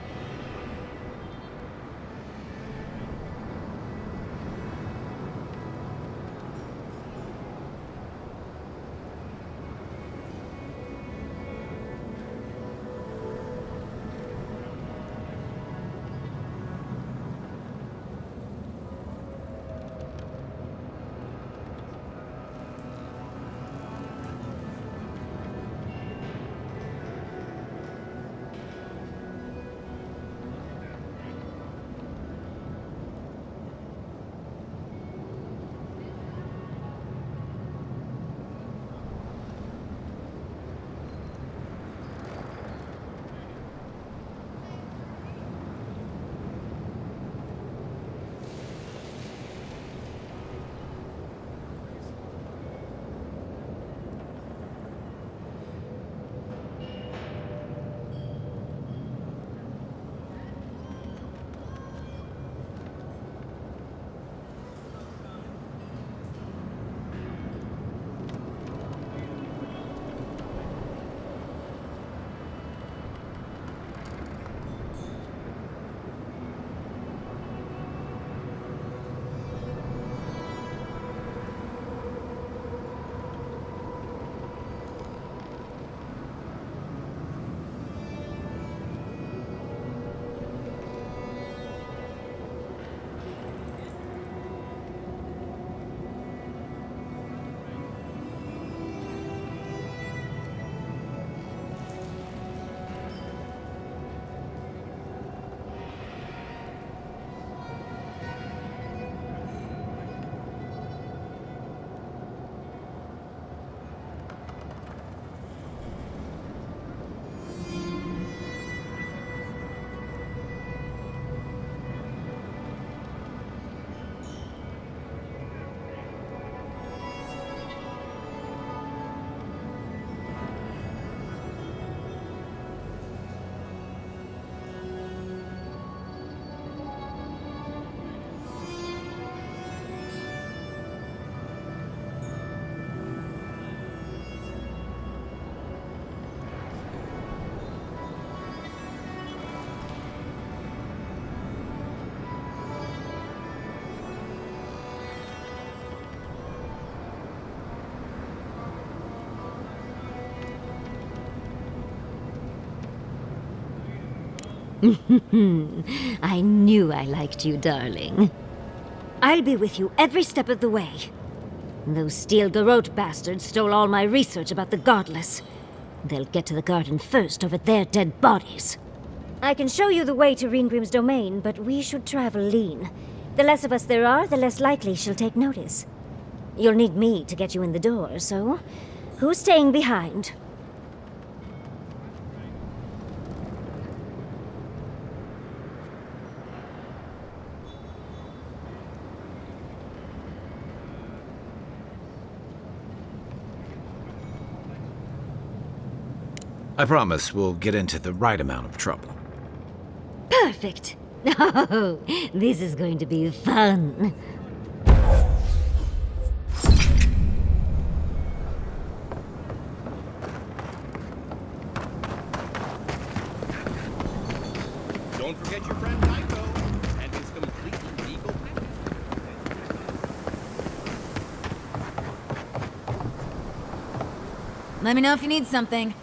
I knew I liked you, darling. I'll be with you every step of the way. Those Steel Garrote bastards stole all my research about the Godless. They'll get to the garden first over their dead bodies. I can show you the way to Reengrim's domain, but we should travel lean. The less of us there are, the less likely she'll take notice. You'll need me to get you in the door, so who's staying behind? I promise we'll get into the right amount of trouble. Perfect! Oh, this is going to be fun. Let me know if you need something.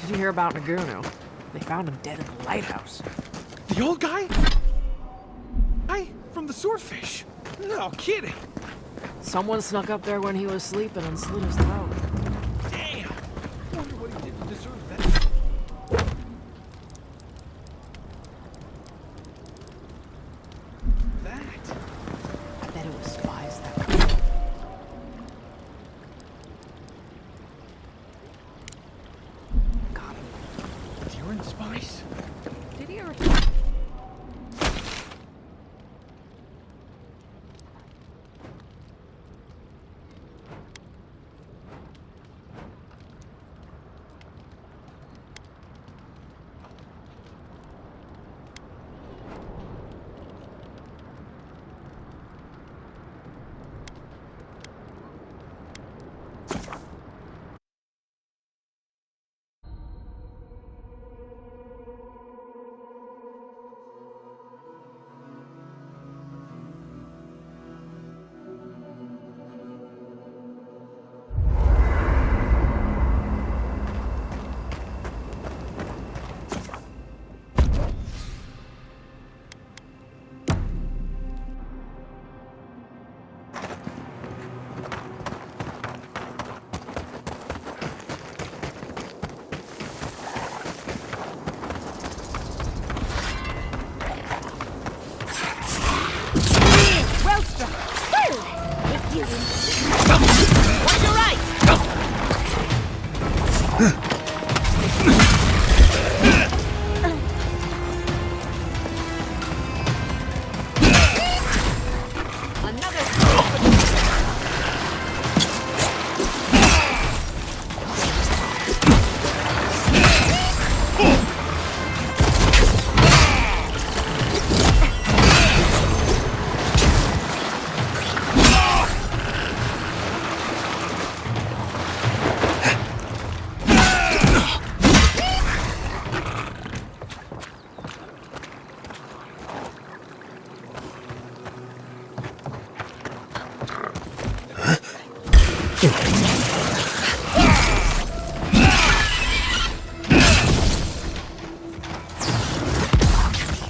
Did you hear about Naguno? They found him dead in the lighthouse. The old guy? From the swordfish? No kidding. Someone snuck up there when he was sleeping and slit his throat. Damn. Wonder what he did to deserve that. I bet it was spies that got him. You're in spice? Did he ever...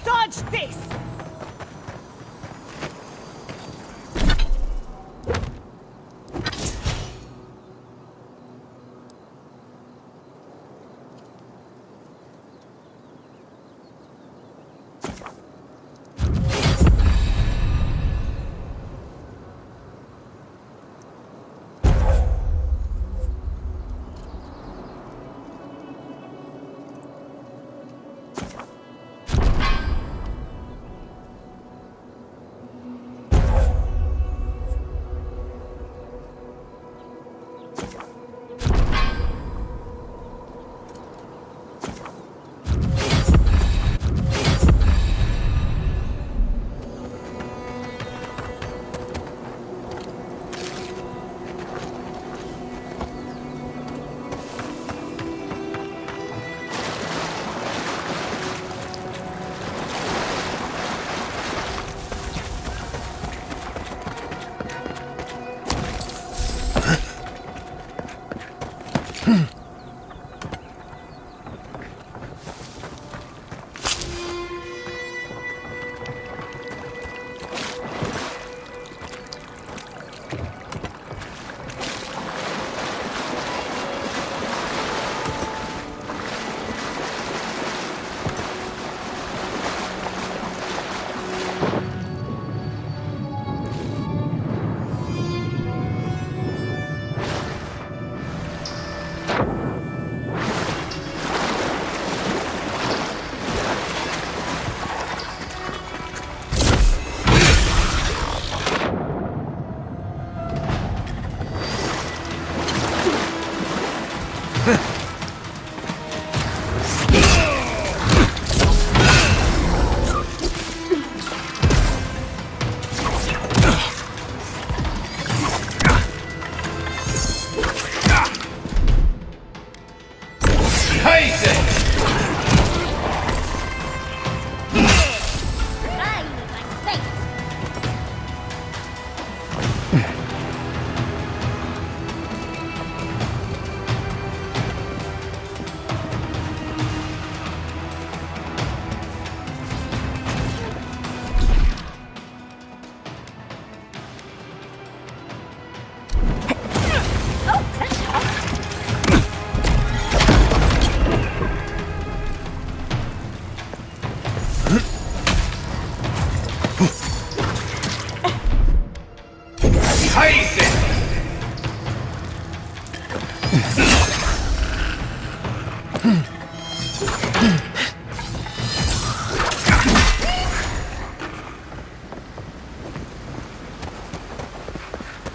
Dodge this!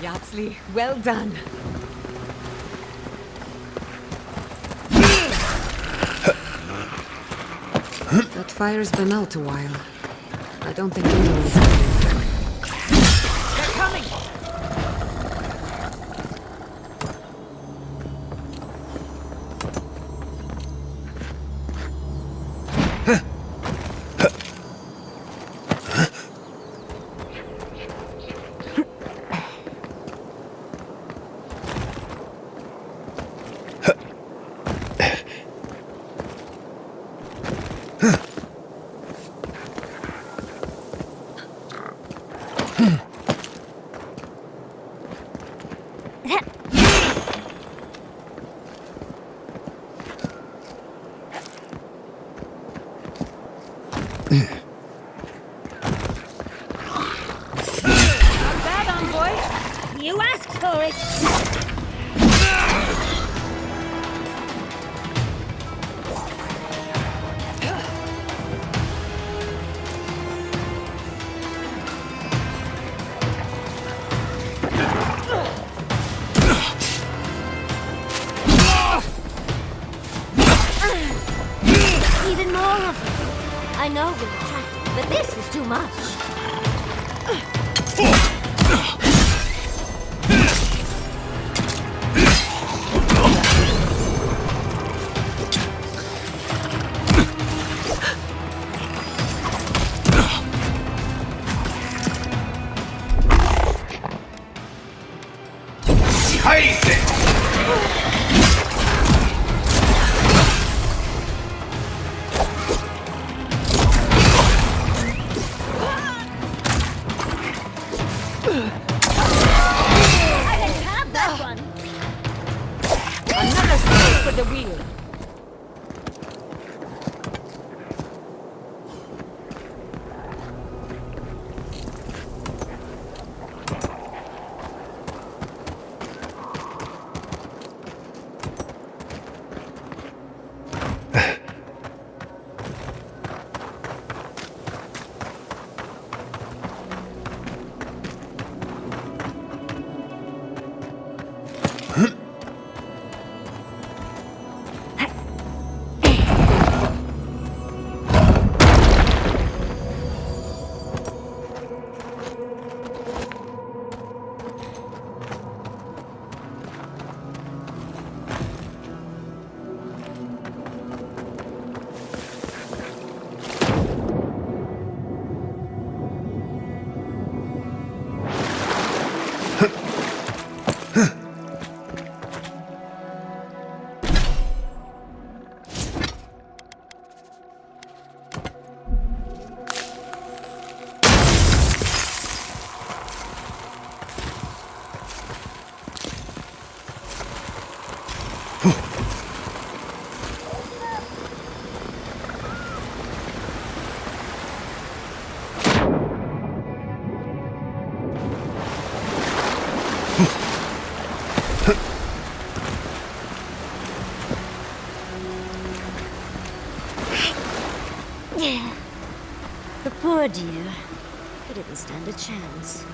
Yardsley, well done. That fire's been out a while. I don't think anyone's... They're coming! You asked for it! Even more of them. I know we're attracted, but this is too much. Hey! I didn't have that one! Another spin for the wheel! The poor dear. He didn't stand a chance.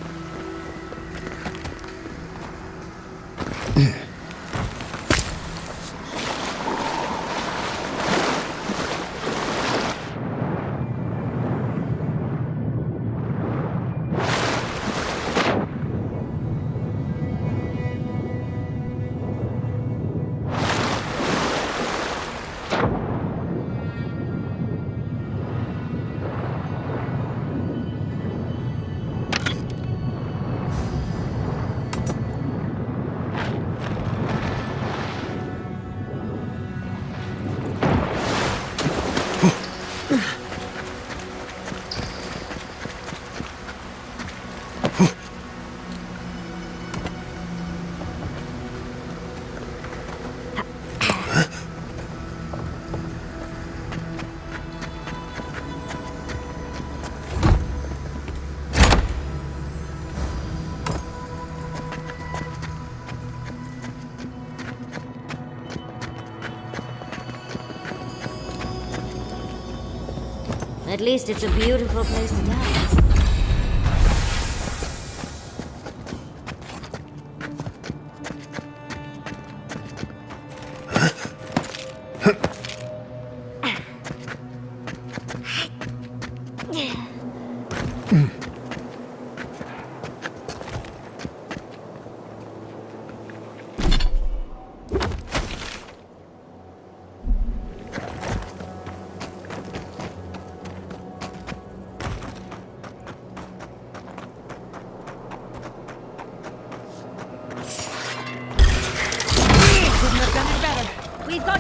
At least it's a beautiful place to die. We've got...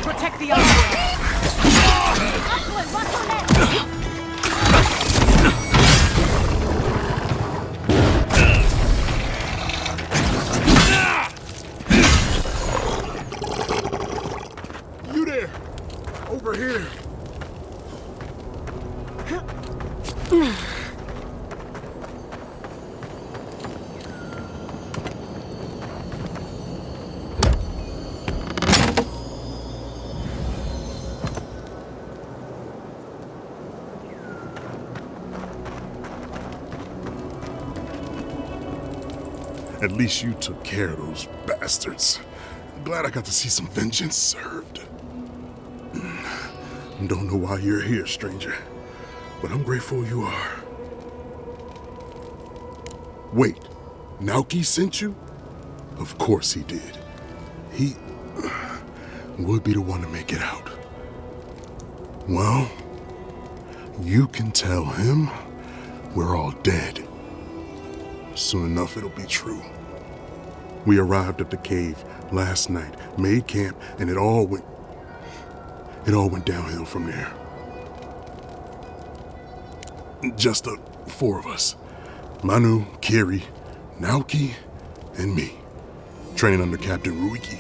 Protect the other. You there! Over here! At least you took care of those bastards. I'm glad I got to see some vengeance served. Don't know why you're here, stranger, but I'm grateful you are. Wait, Naoki sent you? Of course he did. He would be the one to make it out. Well, you can tell him we're all dead. Soon enough, it'll be true. We arrived at the cave last night, made camp, and it all went downhill from there. Just the four of us. Manu, Kiri, Naoki, and me. Training under Captain Ruiki,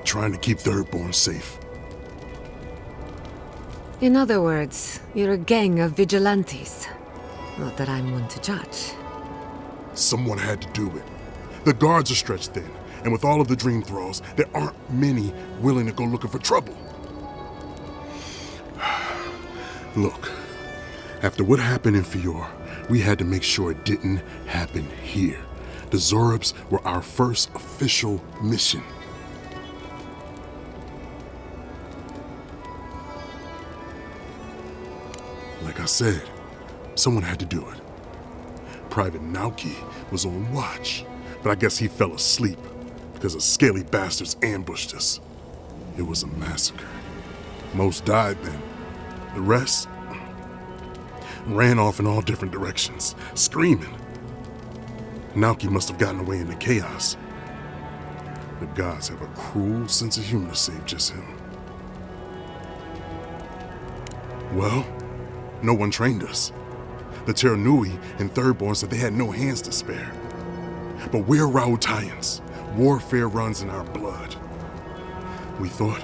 trying to keep Thirdborn safe. In other words, you're a gang of vigilantes. Not that I'm one to judge. Someone had to do it. The guards are stretched thin, and with all of the dream thralls, there aren't many willing to go looking for trouble. Look, after what happened in Fior, we had to make sure it didn't happen here. The Zorubs were our first official mission. Like I said, someone had to do it. Private Naoki was on watch, but I guess he fell asleep because the scaly bastards ambushed us. It was a massacre. Most died then. The rest ran off in all different directions, screaming. Naoki must have gotten away in the chaos. The gods have a cruel sense of humor to save just him. Well, no one trained us. The Terranui and Thirdborn said they had no hands to spare. But we're Rautaians. Warfare runs in our blood. We thought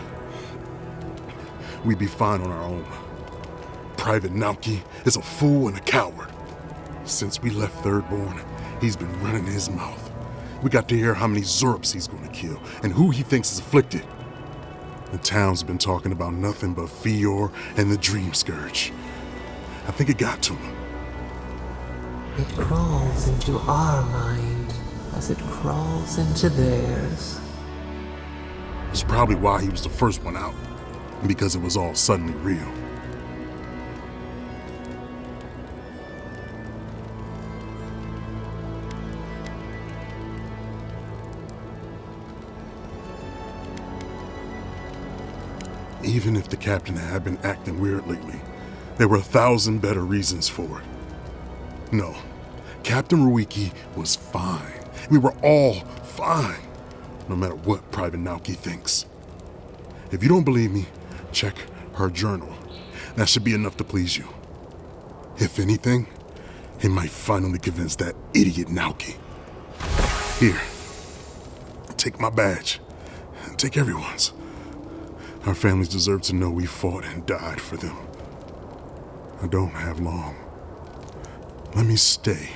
we'd be fine on our own. Private Naoki is a fool and a coward. Since we left Thirdborn, he's been running his mouth. We got to hear how many Zorubs he's going to kill and who he thinks is afflicted. The town's been talking about nothing but Fior and the Dream Scourge. I think it got to him. It crawls into our mind as it crawls into theirs. It's probably why he was the first one out, because it was all suddenly real. Even if the captain had been acting weird lately, there were 1,000 better reasons for it. No, Captain Ruiki was fine. We were all fine, no matter what Private Naoki thinks. If you don't believe me, check her journal. That should be enough to please you. If anything, it might finally convince that idiot Naoki. Here, take my badge. Take everyone's. Our families deserve to know we fought and died for them. I don't have long. Let me stay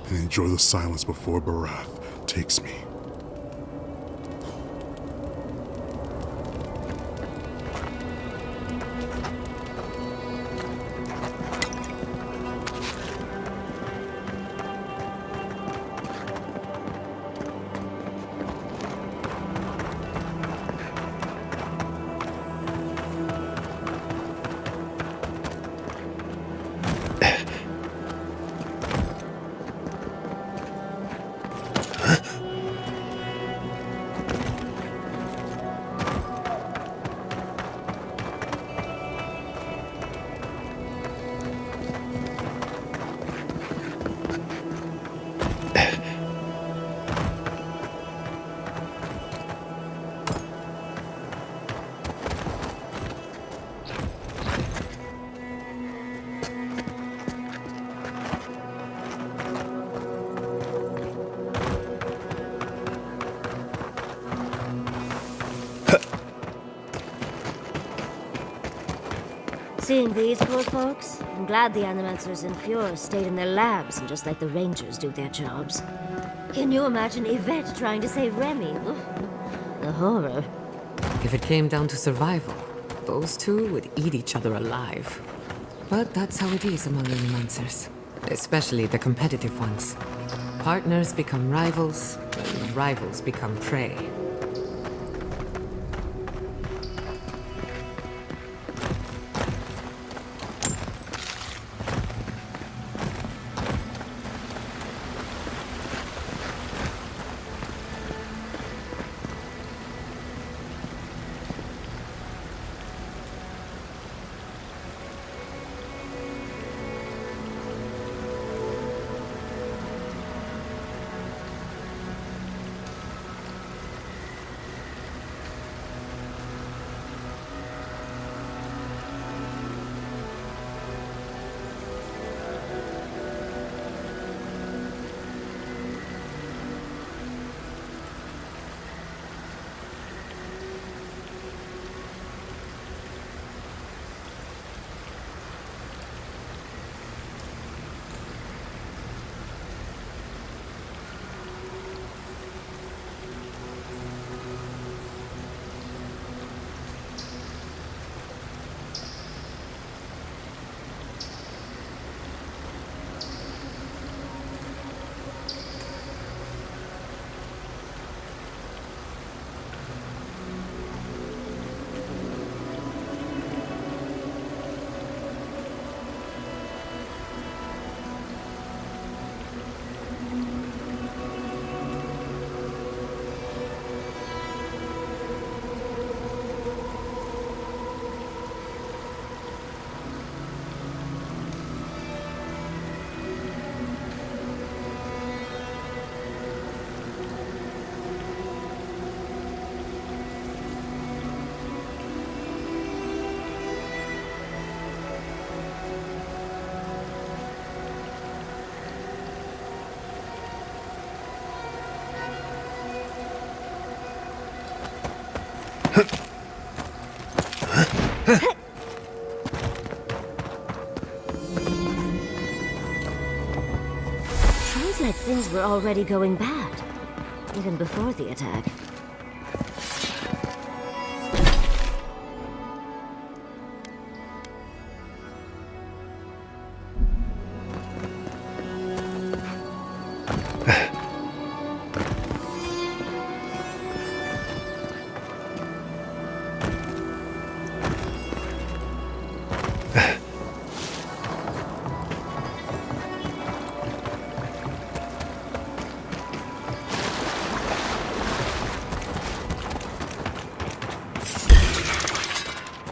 and enjoy the silence before Barath takes me. Seeing these poor folks, I'm glad the Animancers in Fior stayed in their labs and just let the Rangers do their jobs. Can you imagine Yvette trying to save Remy? Ugh, the horror. If it came down to survival, those two would eat each other alive. But that's how it is among Animancers, especially the competitive ones. Partners become rivals, and rivals become prey. Sounds like things were already going bad, even before the attack.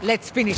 Let's finish.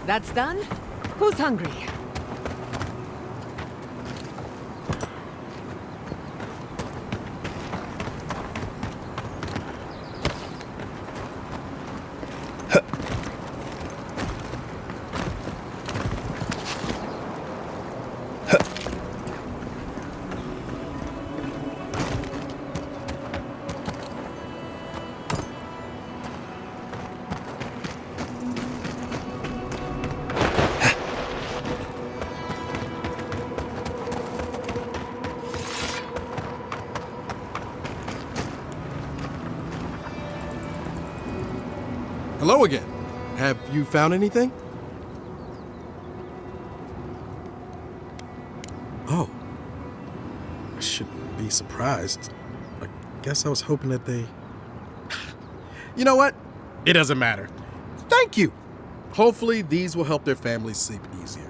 That's done? Who's hungry? Hello again. Have you found anything? Oh. I shouldn't be surprised. I guess I was hoping that they... You know what? It doesn't matter. Thank you. Hopefully these will help their families sleep easier.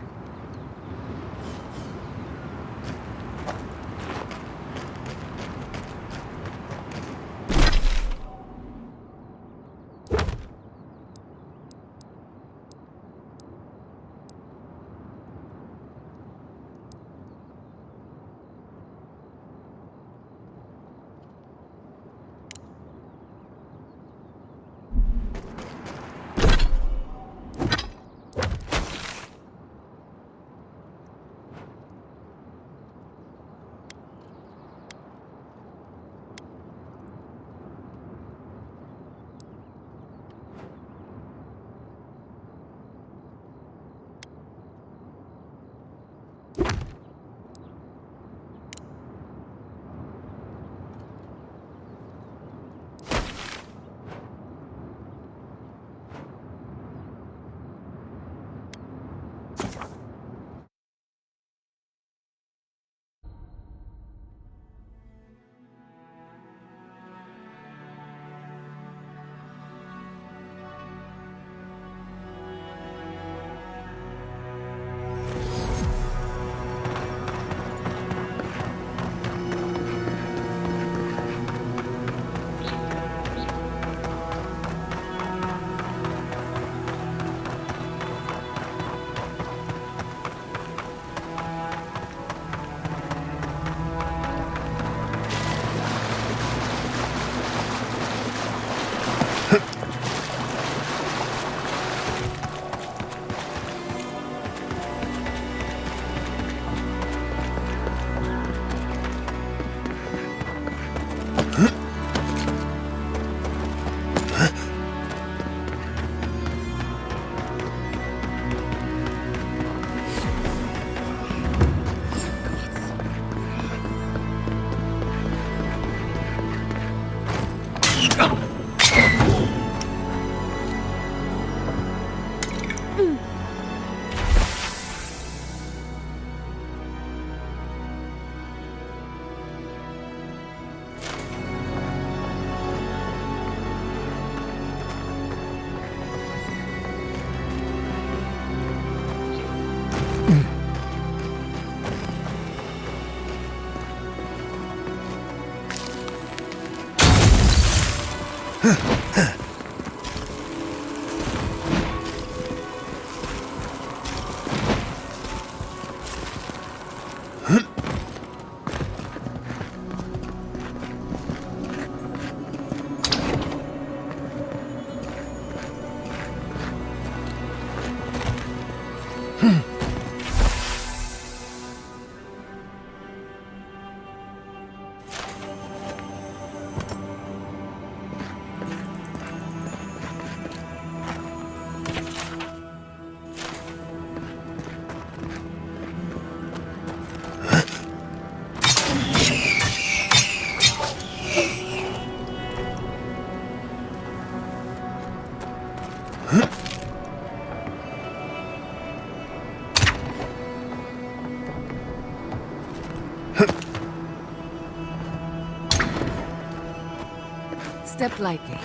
Step lightly.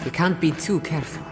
You can't be too careful.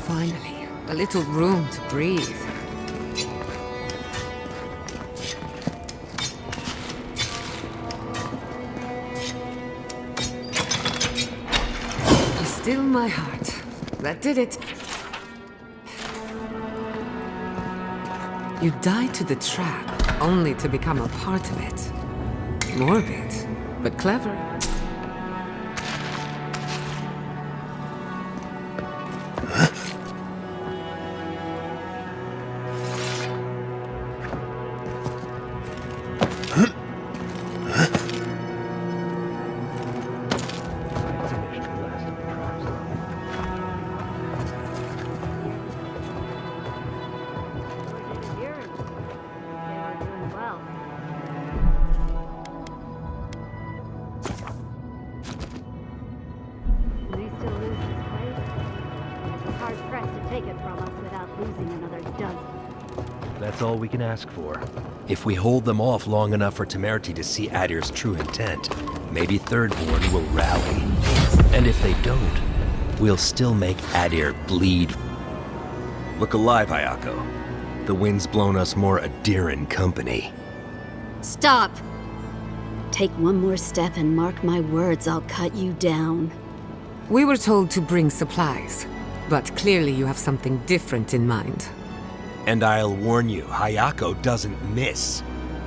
Finally, a little room to breathe. Still my heart. That did it. You died to the trap, only to become a part of it. Morbid, but clever. done. That's all we can ask for. If we hold them off long enough for Temerity to see Adir's true intent, maybe Thirdborn will rally. And if they don't, we'll still make Adir bleed. Look alive, Hayako. The wind's blown us more Adiran company. Stop! Take one more step and mark my words, I'll cut you down. We were told to bring supplies, but clearly you have something different in mind. And I'll warn you, Hayako doesn't miss.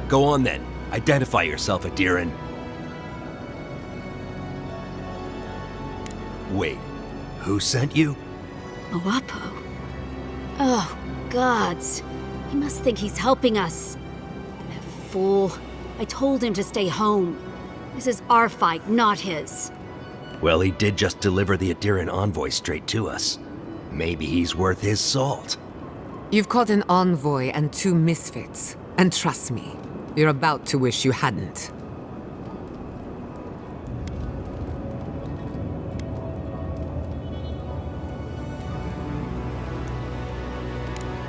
Go on then, identify yourself, Adiran. Wait, who sent you? Owapo. Oh, gods. He must think he's helping us. That fool. I told him to stay home. This is our fight, not his. Well, he did just deliver the Adiran envoy straight to us. Maybe he's worth his salt. You've caught an envoy and 2 misfits. And trust me, you're about to wish you hadn't.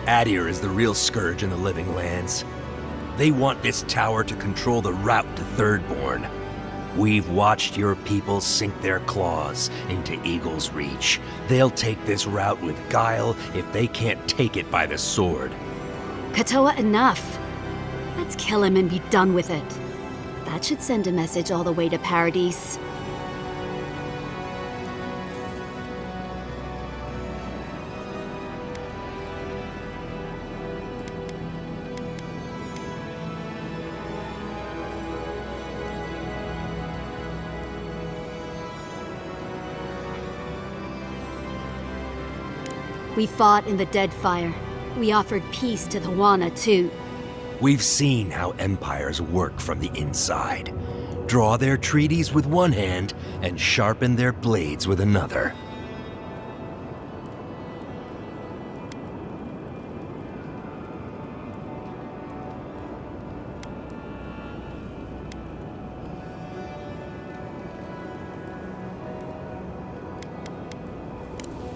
Adir is the real scourge in the living lands. They want this tower to control the route to Thirdborn. We've watched your people sink their claws into Eagle's Reach. They'll take this route with guile if they can't take it by the sword. Katoa, enough. Let's kill him and be done with it. That should send a message all the way to Paradise. We fought in the Deadfire. We offered peace to the Wana, too. We've seen how empires work from the inside. Draw their treaties with one hand and sharpen their blades with another.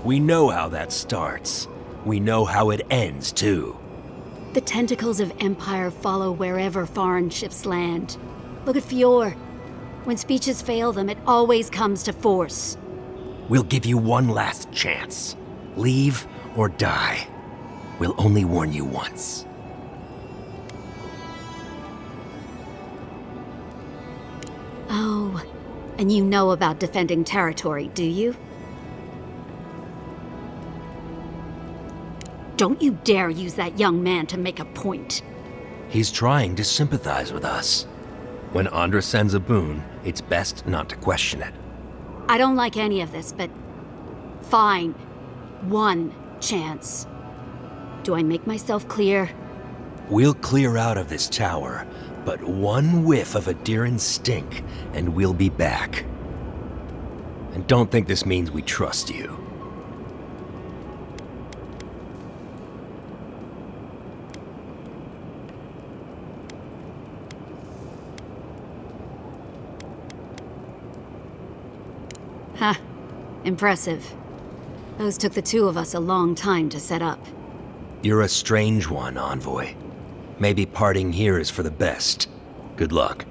We know how that starts. We know how it ends, too. The tentacles of Empire follow wherever foreign ships land. Look at Fior. When speeches fail them, it always comes to force. We'll give you one last chance. Leave or die. We'll only warn you once. Oh, and you know about defending territory, do you? Don't you dare use that young man to make a point. He's trying to sympathize with us. When Andra sends a boon, it's best not to question it. I don't like any of this, but fine. One chance. Do I make myself clear? We'll clear out of this tower, but one whiff of Adiran stink, and we'll be back. And don't think this means we trust you. Ha, impressive. Those took the 2 of us a long time to set up. You're a strange one, Envoy. Maybe parting here is for the best. Good luck.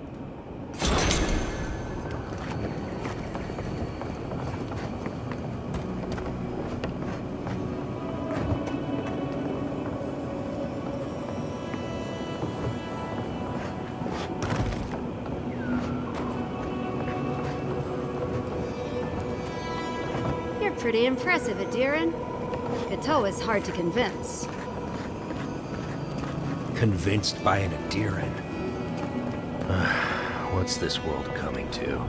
Pretty impressive, Adiran. Katoa's hard to convince. Convinced by an Adiran? What's this world coming to?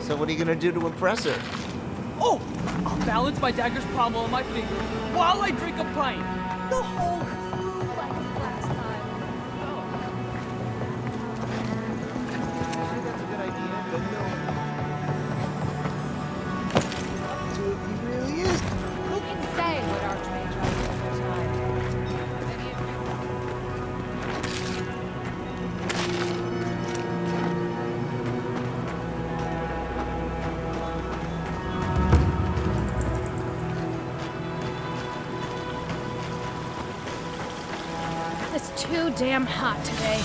So what are you gonna do to impress her? Oh! I'll balance my dagger's pommel on my finger while I drink a pint. The whole crew like last time. Sure that's a good idea, but no. He really is. Who can say what Archmage has in their time? Any of It's too damn hot today.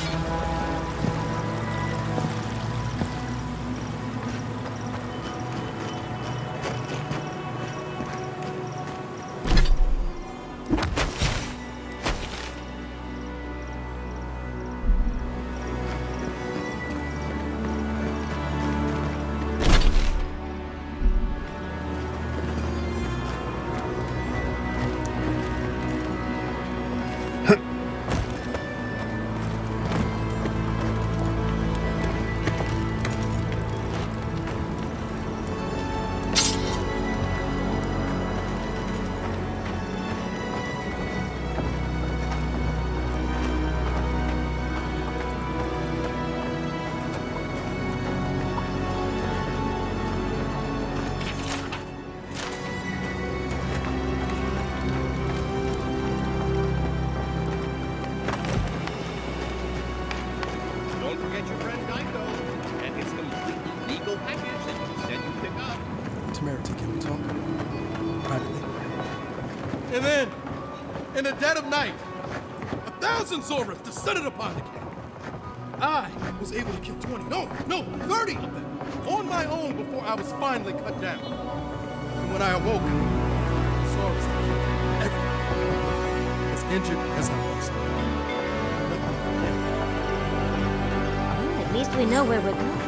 Don't forget your friend Geico and his completely legal package that you said you'd pick up. Temerity, can we talk? Privately. And then, in the dead of night, 1,000 Zoreth descended upon the camp. I was able to kill 20, no, 30 of them on my own before I was finally cut down. And when I awoke, I saw us everyone, as injured as I was. At least we know where we're going.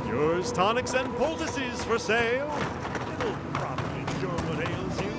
Yours tonics and poultices for sale. It'll probably cure what ails you.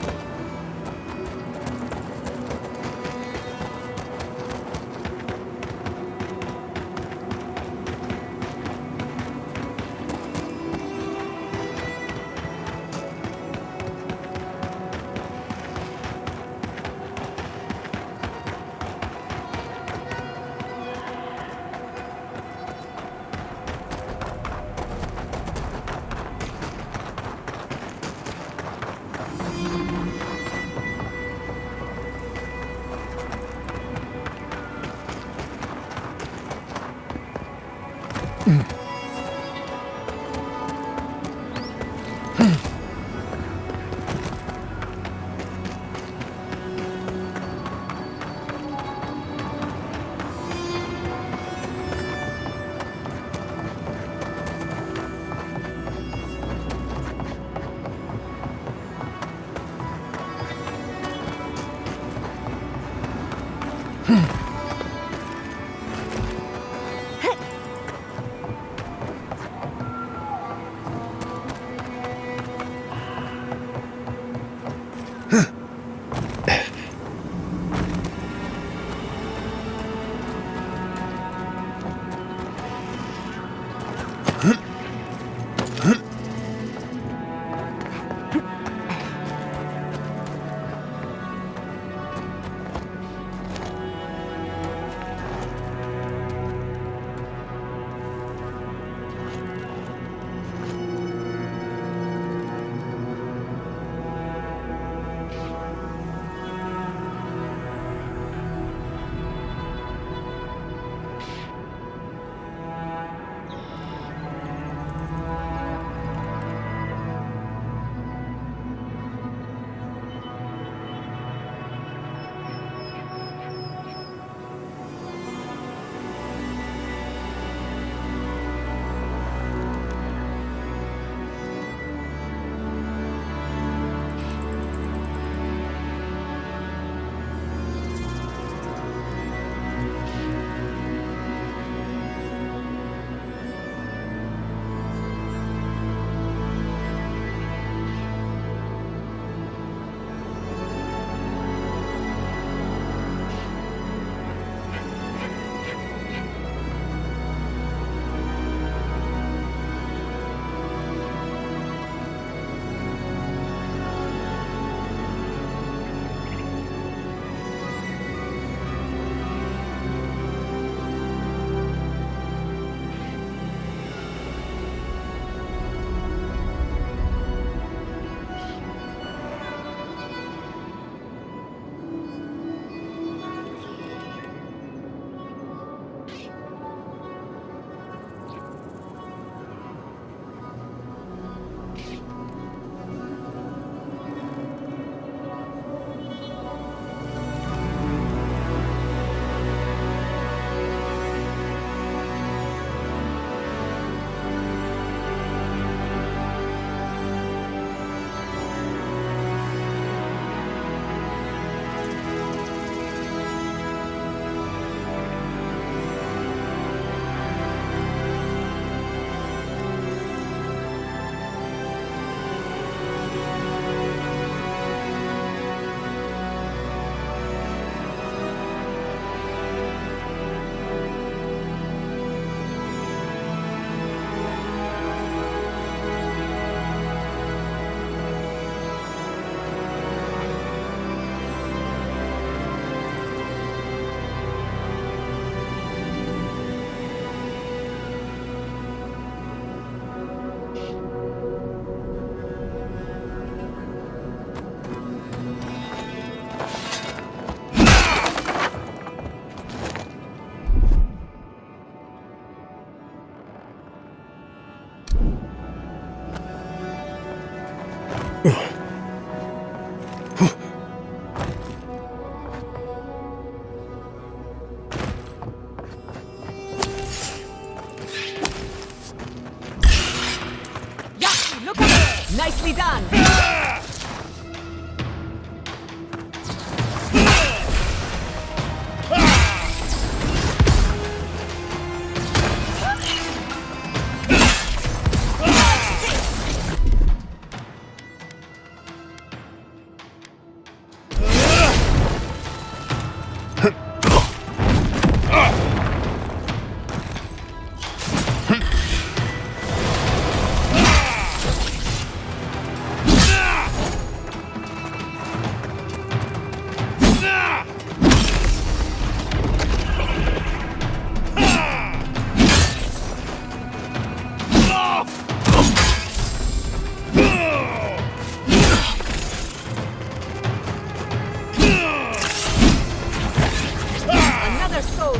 Nicely done!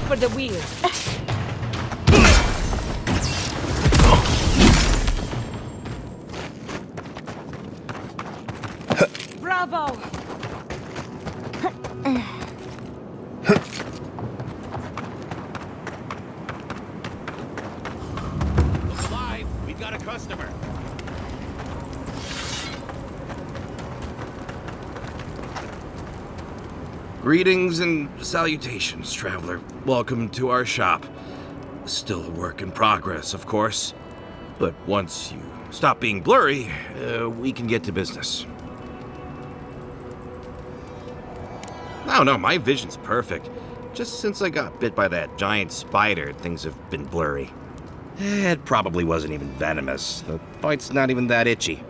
For the wheel. customer. Greetings and salutations, traveler. Welcome to our shop. Still a work in progress, of course. But once you stop being blurry, we can get to business. No, my vision's perfect. Just since I got bit by that giant spider, things have been blurry. It probably wasn't even venomous. The bite's not even that itchy.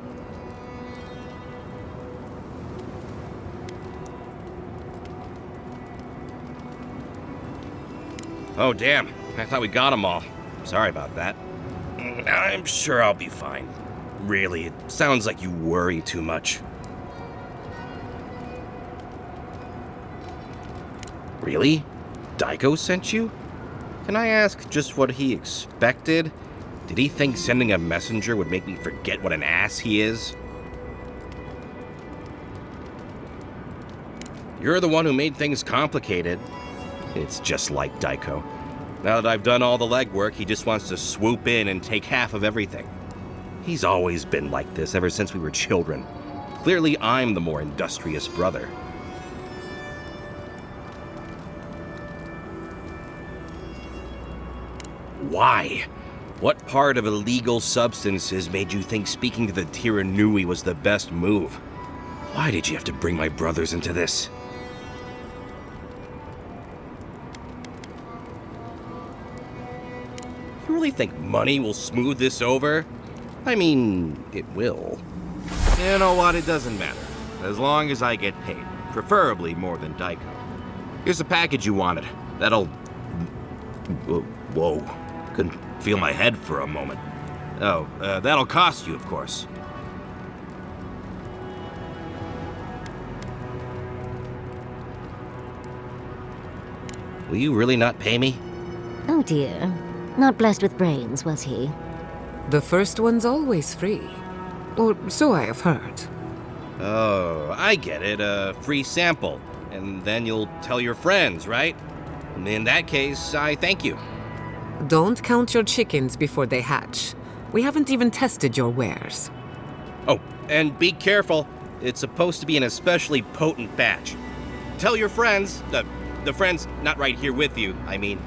Oh, damn. I thought we got them all. Sorry about that. I'm sure I'll be fine. Really, it sounds like you worry too much. Really? Daiko sent you? Can I ask just what he expected? Did he think sending a messenger would make me forget what an ass he is? You're the one who made things complicated. It's just like Daiko. Now that I've done all the legwork, he just wants to swoop in and take half of everything. He's always been like this ever since we were children. Clearly, I'm the more industrious brother. Why? What part of illegal substances made you think speaking to the Tiranui was the best move? Why did you have to bring my brothers into this? You really think money will smooth this over? I mean, it will. You know what? It doesn't matter. As long as I get paid. Preferably more than Daiko. Here's the package you wanted. That'll... Whoa. Couldn't feel my head for a moment. Oh, that'll cost you, of course. Will you really not pay me? Oh dear. Not blessed with brains, was he? The first one's always free. Or so I have heard. Oh, I get it. A free sample. And then you'll tell your friends, right? In that case, I thank you. Don't count your chickens before they hatch. We haven't even tested your wares. Oh, and be careful. It's supposed to be an especially potent batch. Tell your friends, the friends not right here with you, I mean.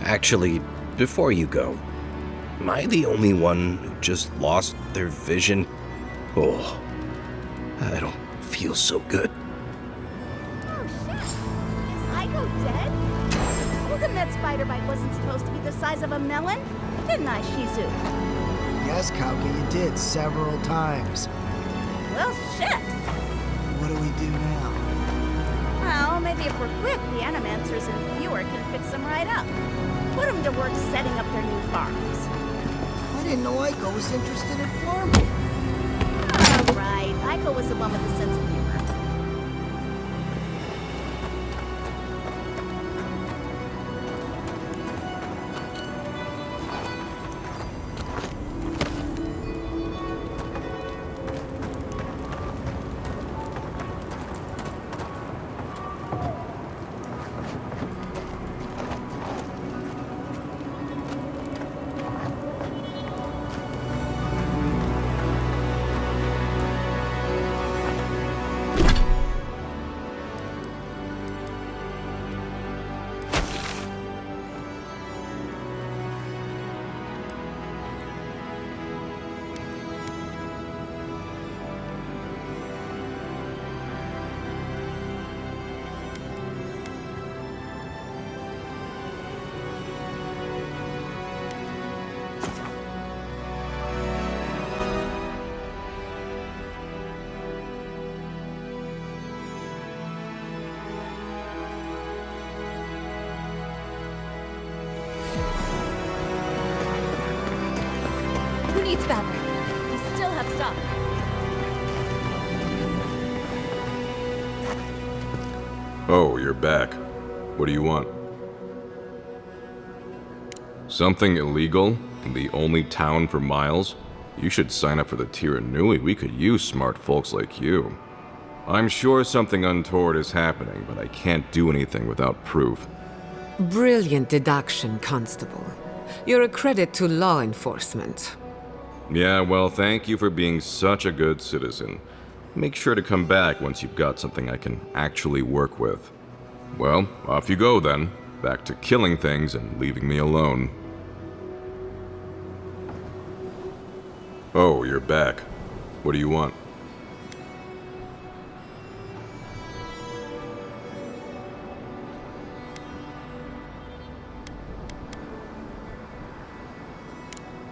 Actually, before you go, am I the only one who just lost their vision? Oh, I don't feel so good. Oh shit! Is Aiko dead? Told him that spider bite wasn't supposed to be the size of a melon, didn't I, Shizu? Yes, Kauka, you did several times. Well, shit! What do we do now? Well, maybe if we're quick, the animancers in Viewer can fix them right up. Put them to work setting up their new farms. I didn't know Aiko was interested in farming. All right, Aiko was the one with the sense of humor. Who needs fabric? We still have stock. Oh, you're back. What do you want? Something illegal in the only town for miles? You should sign up for the Tiranui. We could use smart folks like you. I'm sure something untoward is happening, but I can't do anything without proof. Brilliant deduction, Constable. You're a credit to law enforcement. Yeah, well, thank you for being such a good citizen. Make sure to come back once you've got something I can actually work with. Well, off you go then. Back to killing things and leaving me alone. Oh, you're back. What do you want?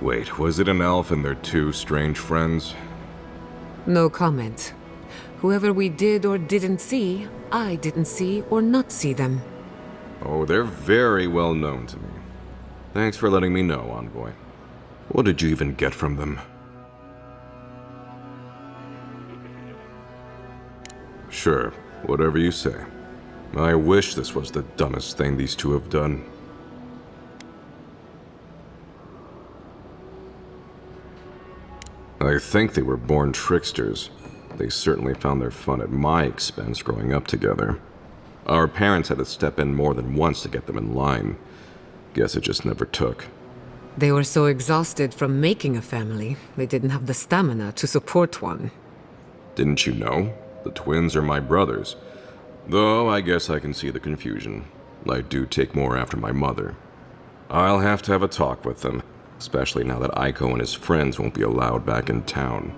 Wait, was it an elf and their two strange friends? No comment. Whoever we did or didn't see, I didn't see or not see them. Oh, they're very well known to me. Thanks for letting me know, Envoy. What did you even get from them? Sure, whatever you say. I wish this was the dumbest thing these two have done. I think they were born tricksters. They certainly found their fun at my expense growing up together. Our parents had to step in more than once to get them in line. Guess it just never took. They were so exhausted from making a family, they didn't have the stamina to support one. Didn't you know? The twins are my brothers. Though I guess I can see the confusion. I do take more after my mother. I'll have to have a talk with them, especially now that Aiko and his friends won't be allowed back in town.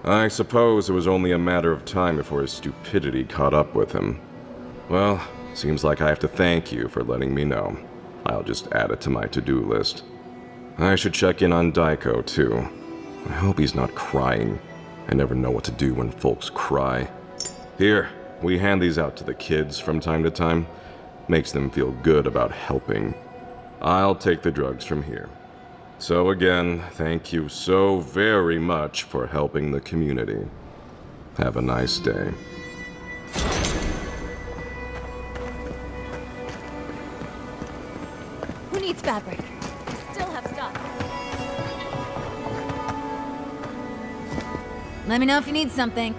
I suppose it was only a matter of time before his stupidity caught up with him. Well, seems like I have to thank you for letting me know. I'll just add it to my to-do list. I should check in on Daiko, too. I hope he's not crying. I never know what to do when folks cry. Here, we hand these out to the kids from time to time. Makes them feel good about helping. I'll take the drugs from here. So again, thank you so very much for helping the community. Have a nice day. Who needs fabric? I still have stuff. Let me know if you need something.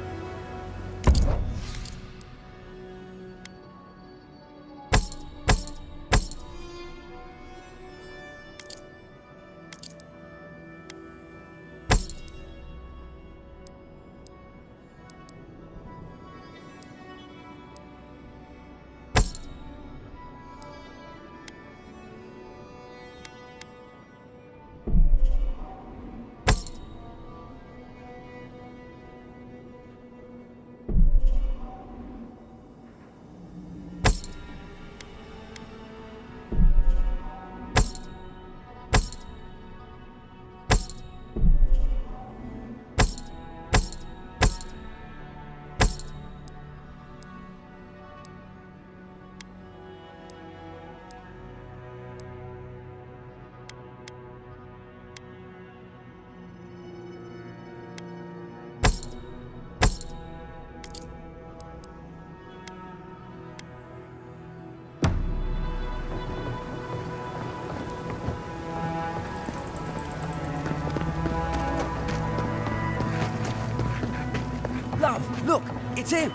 Love, look, it's him.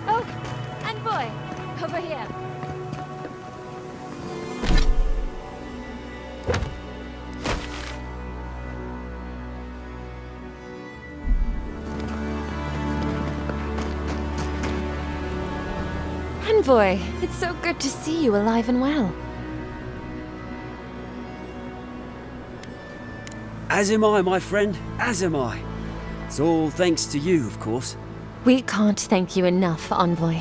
Oh, Envoy, over here. Envoy, it's so good to see you alive and well. As am I, my friend, as am I. It's all thanks to you, of course. We can't thank you enough, Envoy.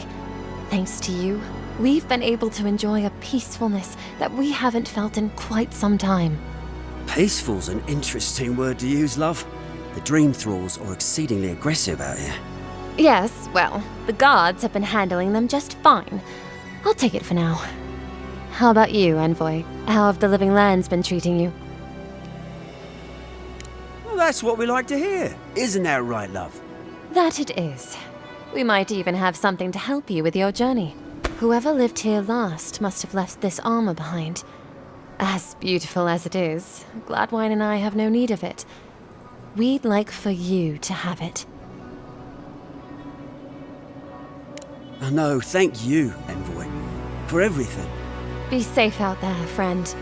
Thanks to you, we've been able to enjoy a peacefulness that we haven't felt in quite some time. Peaceful's an interesting word to use, love. The dream thralls are exceedingly aggressive out here. Yes, well, the guards have been handling them just fine. I'll take it for now. How about you, Envoy? How have the living lands been treating you? Well, that's what we like to hear. Isn't that right, love? That it is. We might even have something to help you with your journey. Whoever lived here last must have left this armor behind. As beautiful as it is, Gladwine and I have no need of it. We'd like for you to have it. Oh, no, thank you, Envoy, for everything. Be safe out there, friend.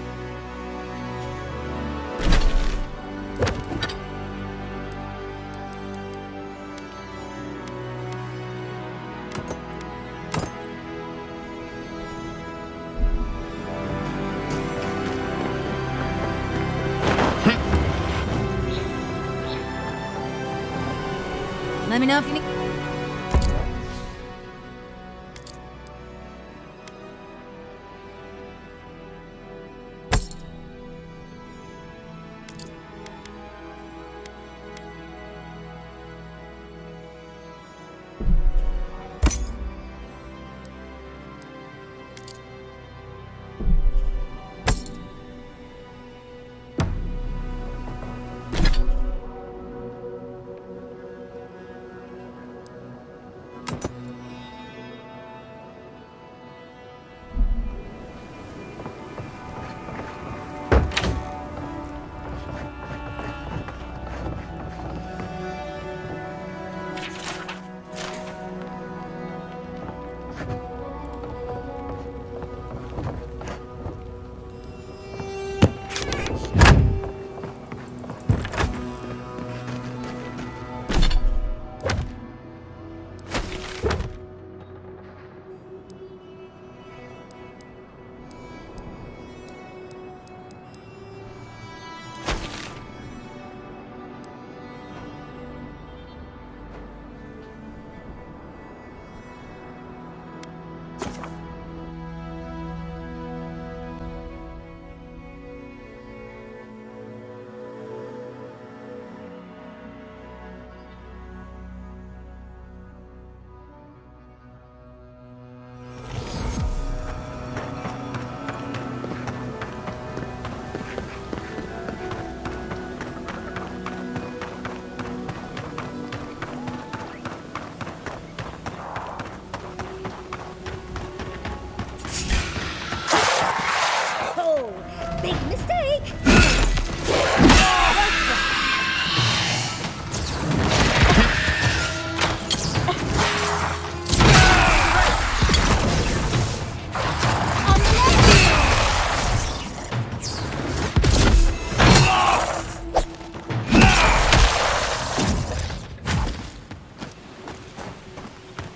Let me know if you need.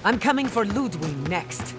I'm coming for Ludwig next.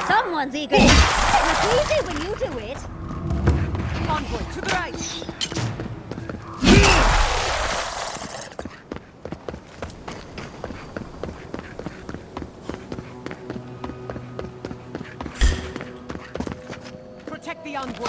Someone's eager. It's easy when you do it. Envoy, to the right! Protect the envoy!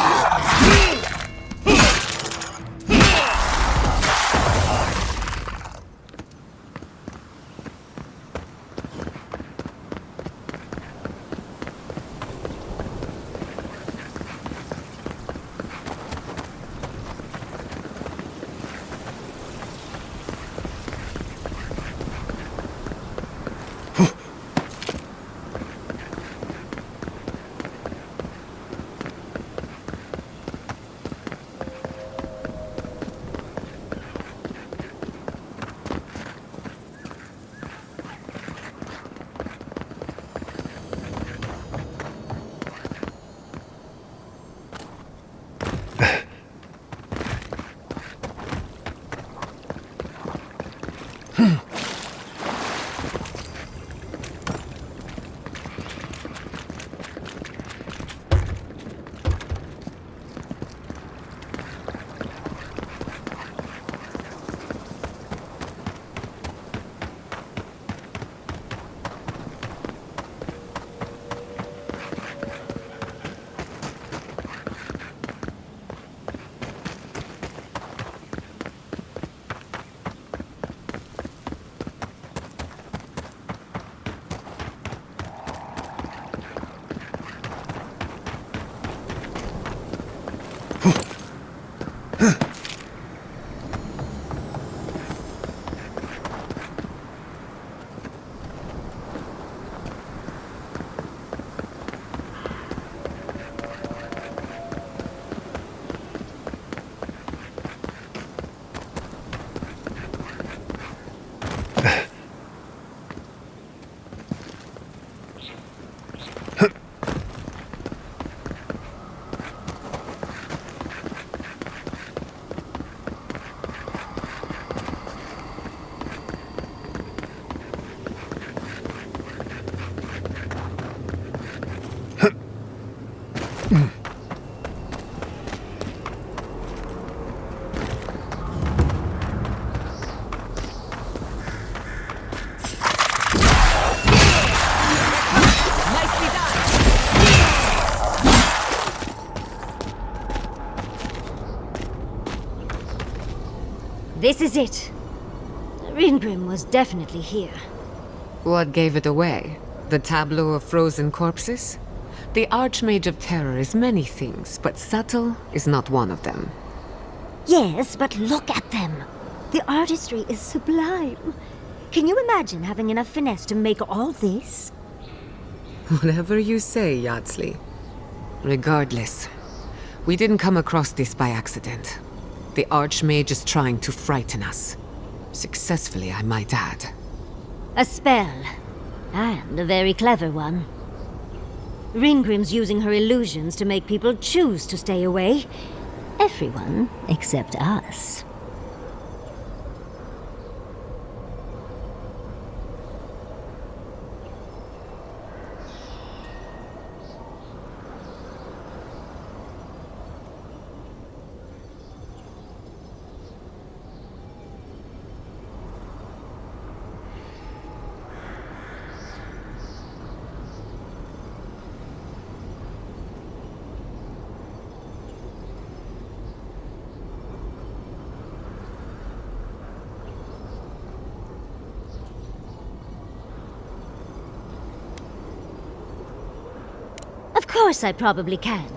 This is it. Ringrim was definitely here. What gave it away? The tableau of frozen corpses? The Archmage of Terror is many things, but subtle is not one of them. Yes, but look at them. The artistry is sublime. Can you imagine having enough finesse to make all this? Whatever you say, Yardsley. Regardless, we didn't come across this by accident. The Archmage is trying to frighten us. Successfully, I might add. A spell. And a very clever one. Ringrim's using her illusions to make people choose to stay away. Everyone except us. Of course I probably can.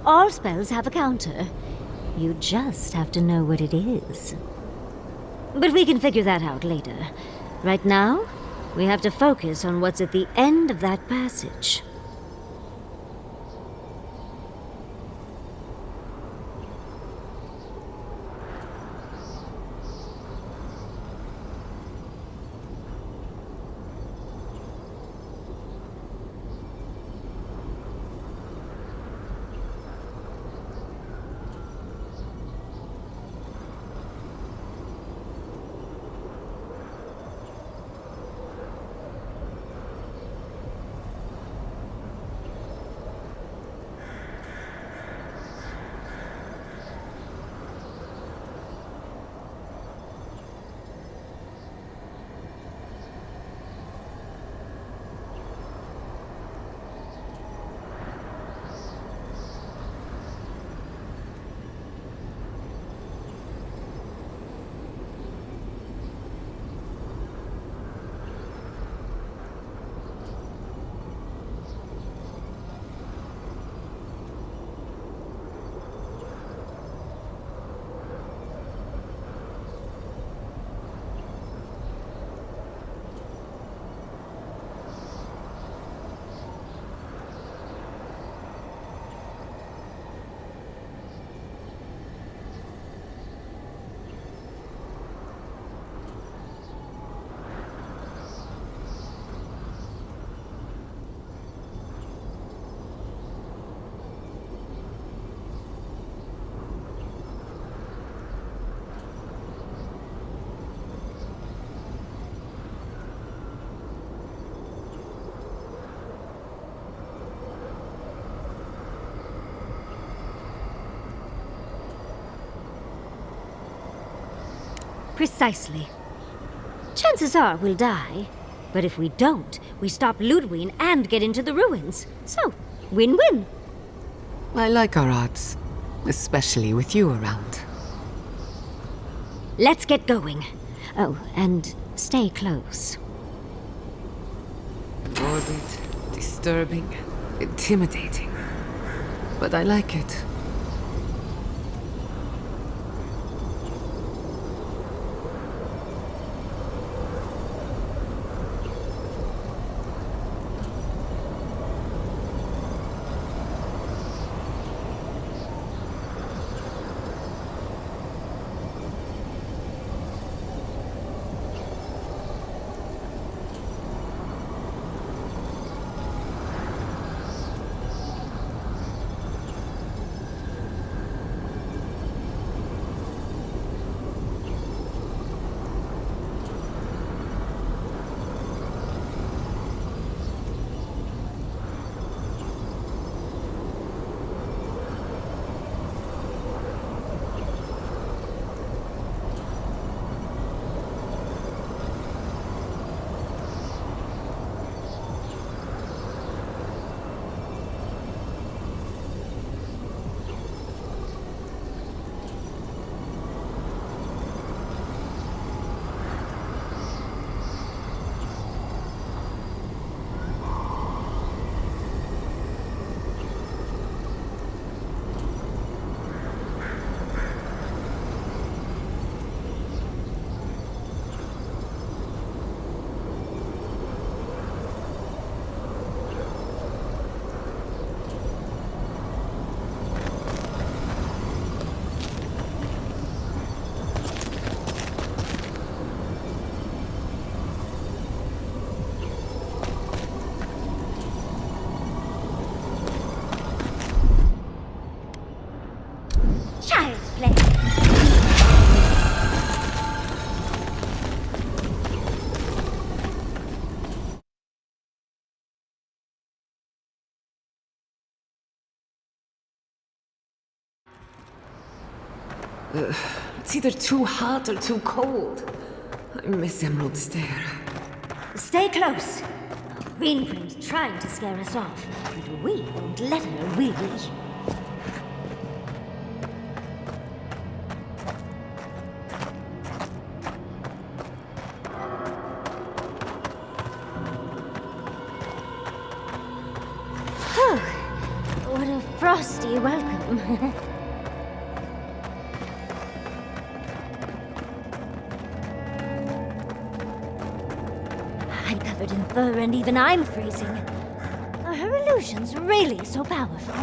All spells have a counter. You just have to know what it is. But we can figure that out later. Right now, we have to focus on what's at the end of that passage. Precisely. Chances are we'll die. But if we don't, we stop Ludwig and get into the ruins. So, win-win. I like our odds, especially with you around. Let's get going. Oh, and stay close. Morbid, disturbing, intimidating. But I like it. It's either too hot or too cold. I miss Emerald Stair. Stay close. Greenbrim's trying to scare us off, but we won't let her, will we? What a frosty welcome. I'm covered in fur and even I'm freezing. Are her illusions really so powerful?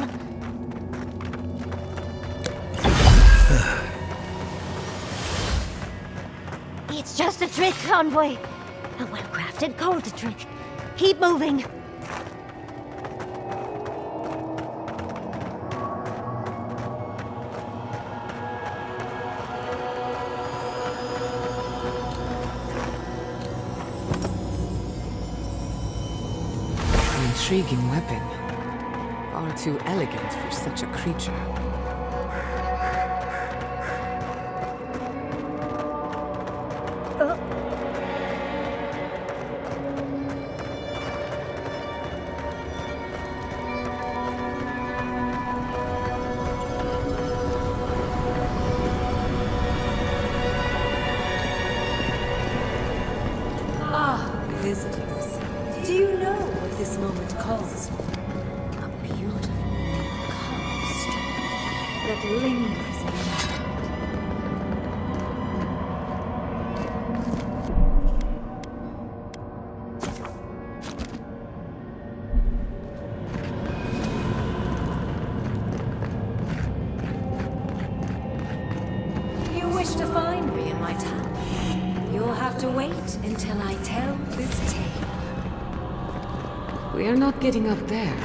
It's just a trick, Envoy. A well-crafted cold trick. Keep moving. Intriguing weapon. Far too elegant for such a creature. Visitors, do you know what this moment calls for? A beautiful cost that lingers in you. You wish to find me in my tower? You'll have to wait until I tell this tale. We are not getting up there.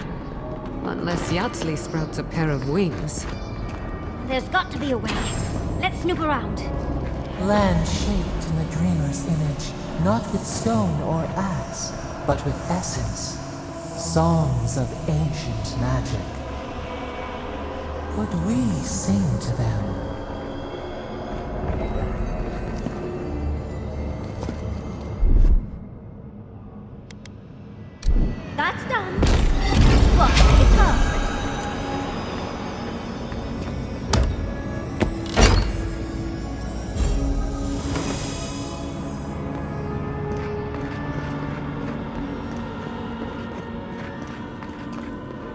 Unless Yatsley sprouts a pair of wings. There's got to be a way. Let's snoop around. Land shaped in the dreamer's image, not with stone or axe, but with essence. Songs of ancient magic. Could we sing to them? That's done. What? It's hard.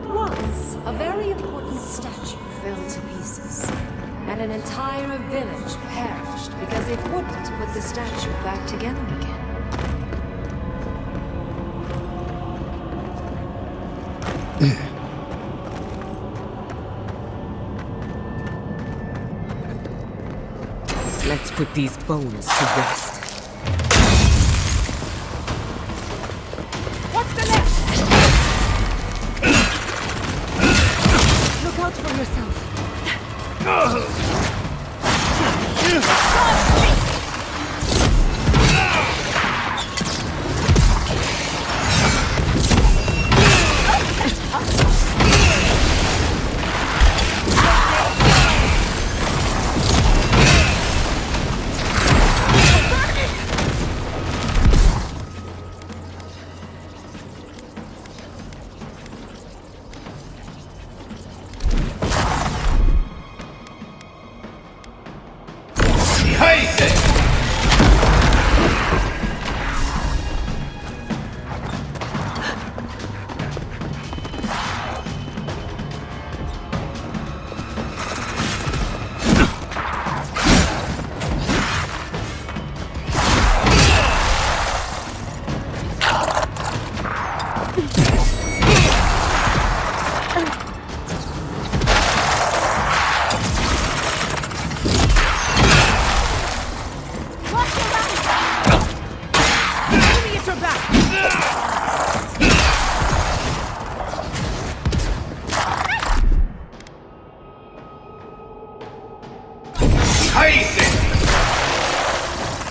Once, a very important statue fell to pieces, and an entire village perished because they wouldn't put the statue back together again. Let's put these bones to rest. What's the next? Look out for yourself.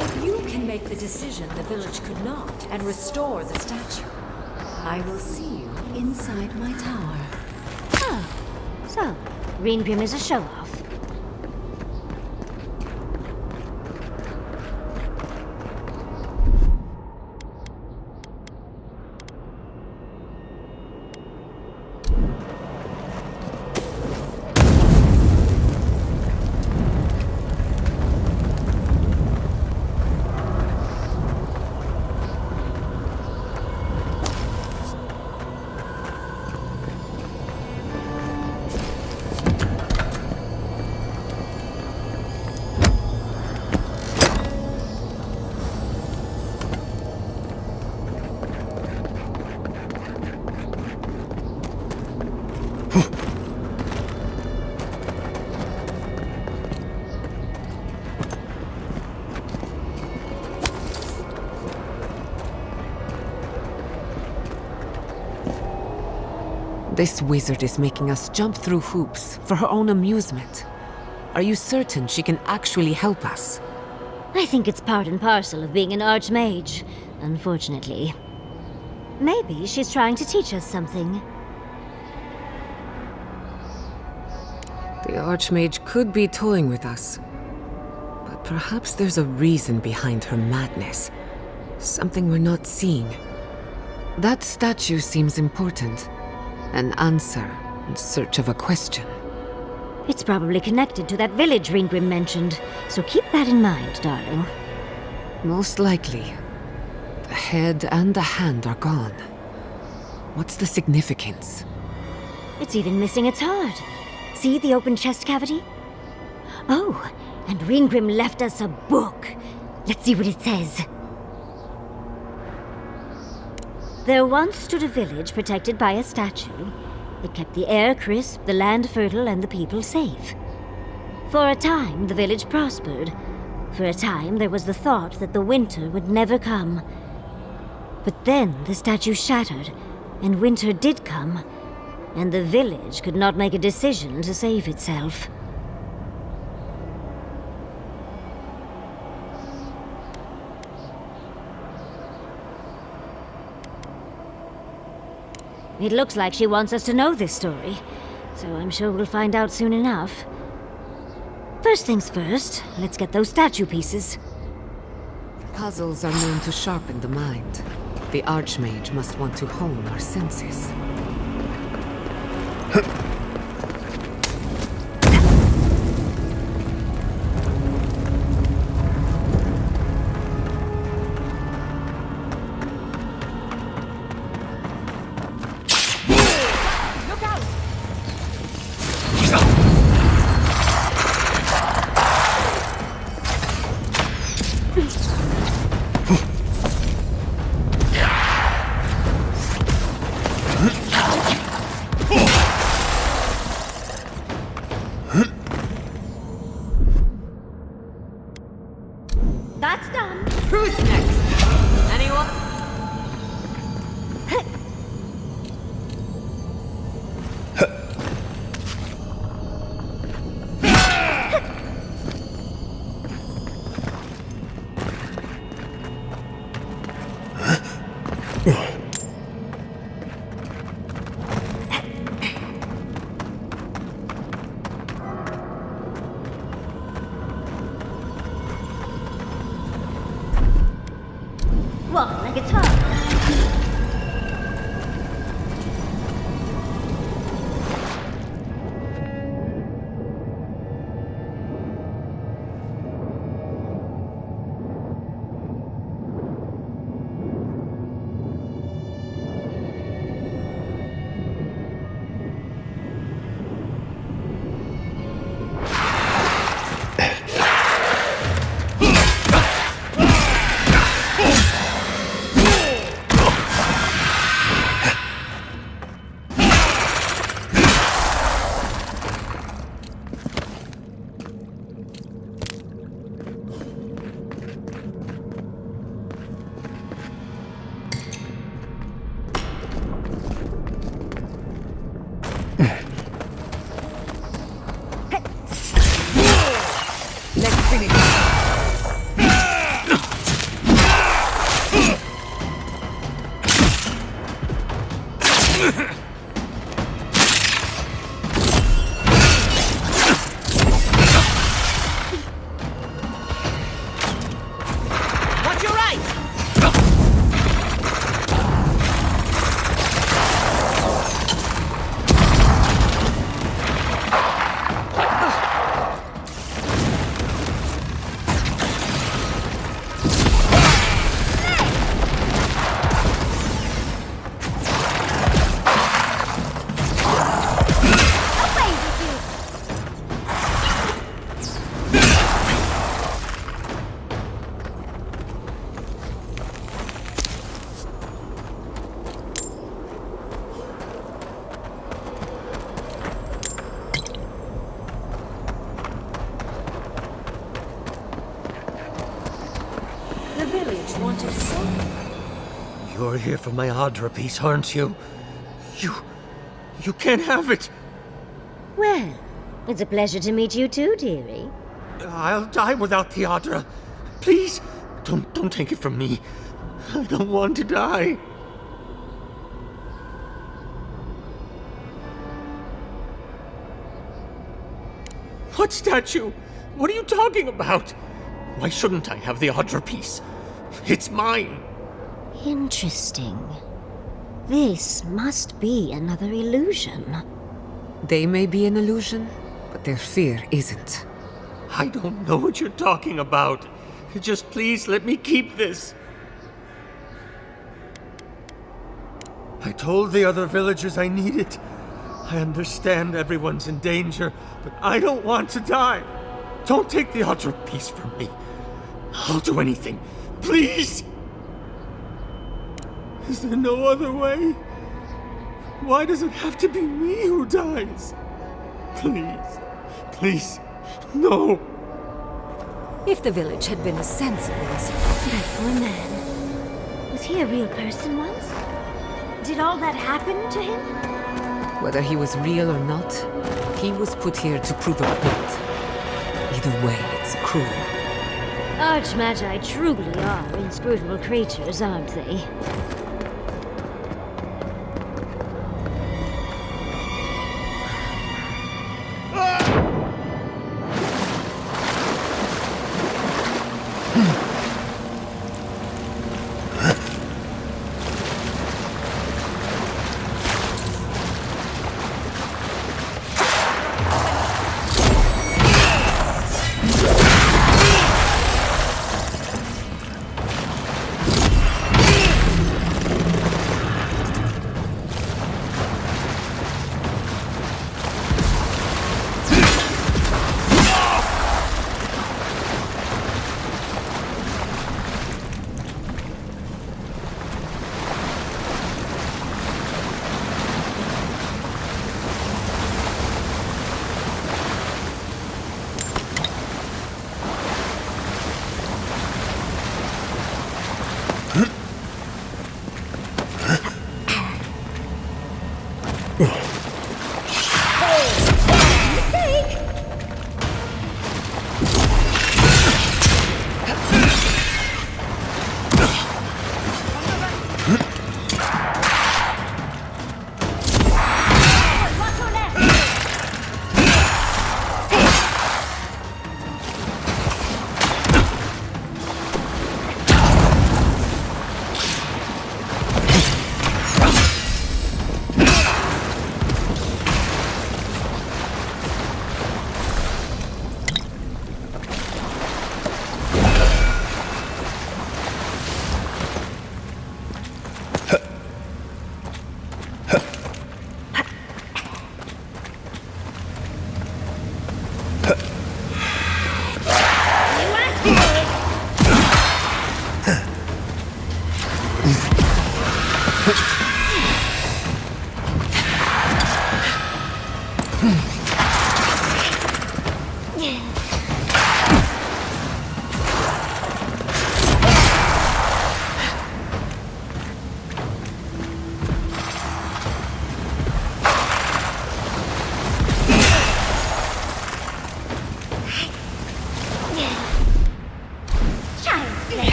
If you can make the decision the village could not and restore the statue, I will see you inside my tower. Oh, so Greenbrim is a show-off. This wizard is making us jump through hoops for her own amusement. Are you certain she can actually help us? I think it's part and parcel of being an archmage, unfortunately. Maybe she's trying to teach us something. The Archmage could be toying with us. But perhaps there's a reason behind her madness. Something we're not seeing. That statue seems important. An answer in search of a question. It's probably connected to that village Ringrim mentioned, so keep that in mind, darling. Most likely. The head and the hand are gone. What's the significance? It's even missing its heart. See the open chest cavity? Oh, and Ringrim left us a book. Let's see what it says. There once stood a village protected by a statue. It kept the air crisp, the land fertile, and the people safe. For a time, the village prospered. For a time, there was the thought that the winter would never come. But then the statue shattered, and winter did come, and the village could not make a decision to save itself. It looks like she wants us to know this story, so I'm sure we'll find out soon enough. First things first, let's get those statue pieces. Puzzles are known to sharpen the mind. The Archmage must want to hone our senses. That's done. Who's next? Anyone? Walk like it's hot. You're here for my Audra piece, aren't you? You can't have it. Well, it's a pleasure to meet you too, dearie. I'll die without Theodra. Please, don't take it from me. I don't want to die. What statue? What are you talking about? Why shouldn't I have the Audra piece? It's mine. Interesting. This must be another illusion. They may be an illusion, but their fear isn't. I don't know what you're talking about. Just please let me keep this. I told the other villagers I need it. I understand everyone's in danger, but I don't want to die. Don't take the Audra piece from me. I'll do anything. Please! Is there no other way? Why does it have to be me who dies? Please. Please. No. If the village had been as sensible as... That poor man. Was he a real person once? Did all that happen to him? Whether he was real or not, he was put here to prove a point. Either way, it's cruel. Archmagi truly are inscrutable creatures, aren't they?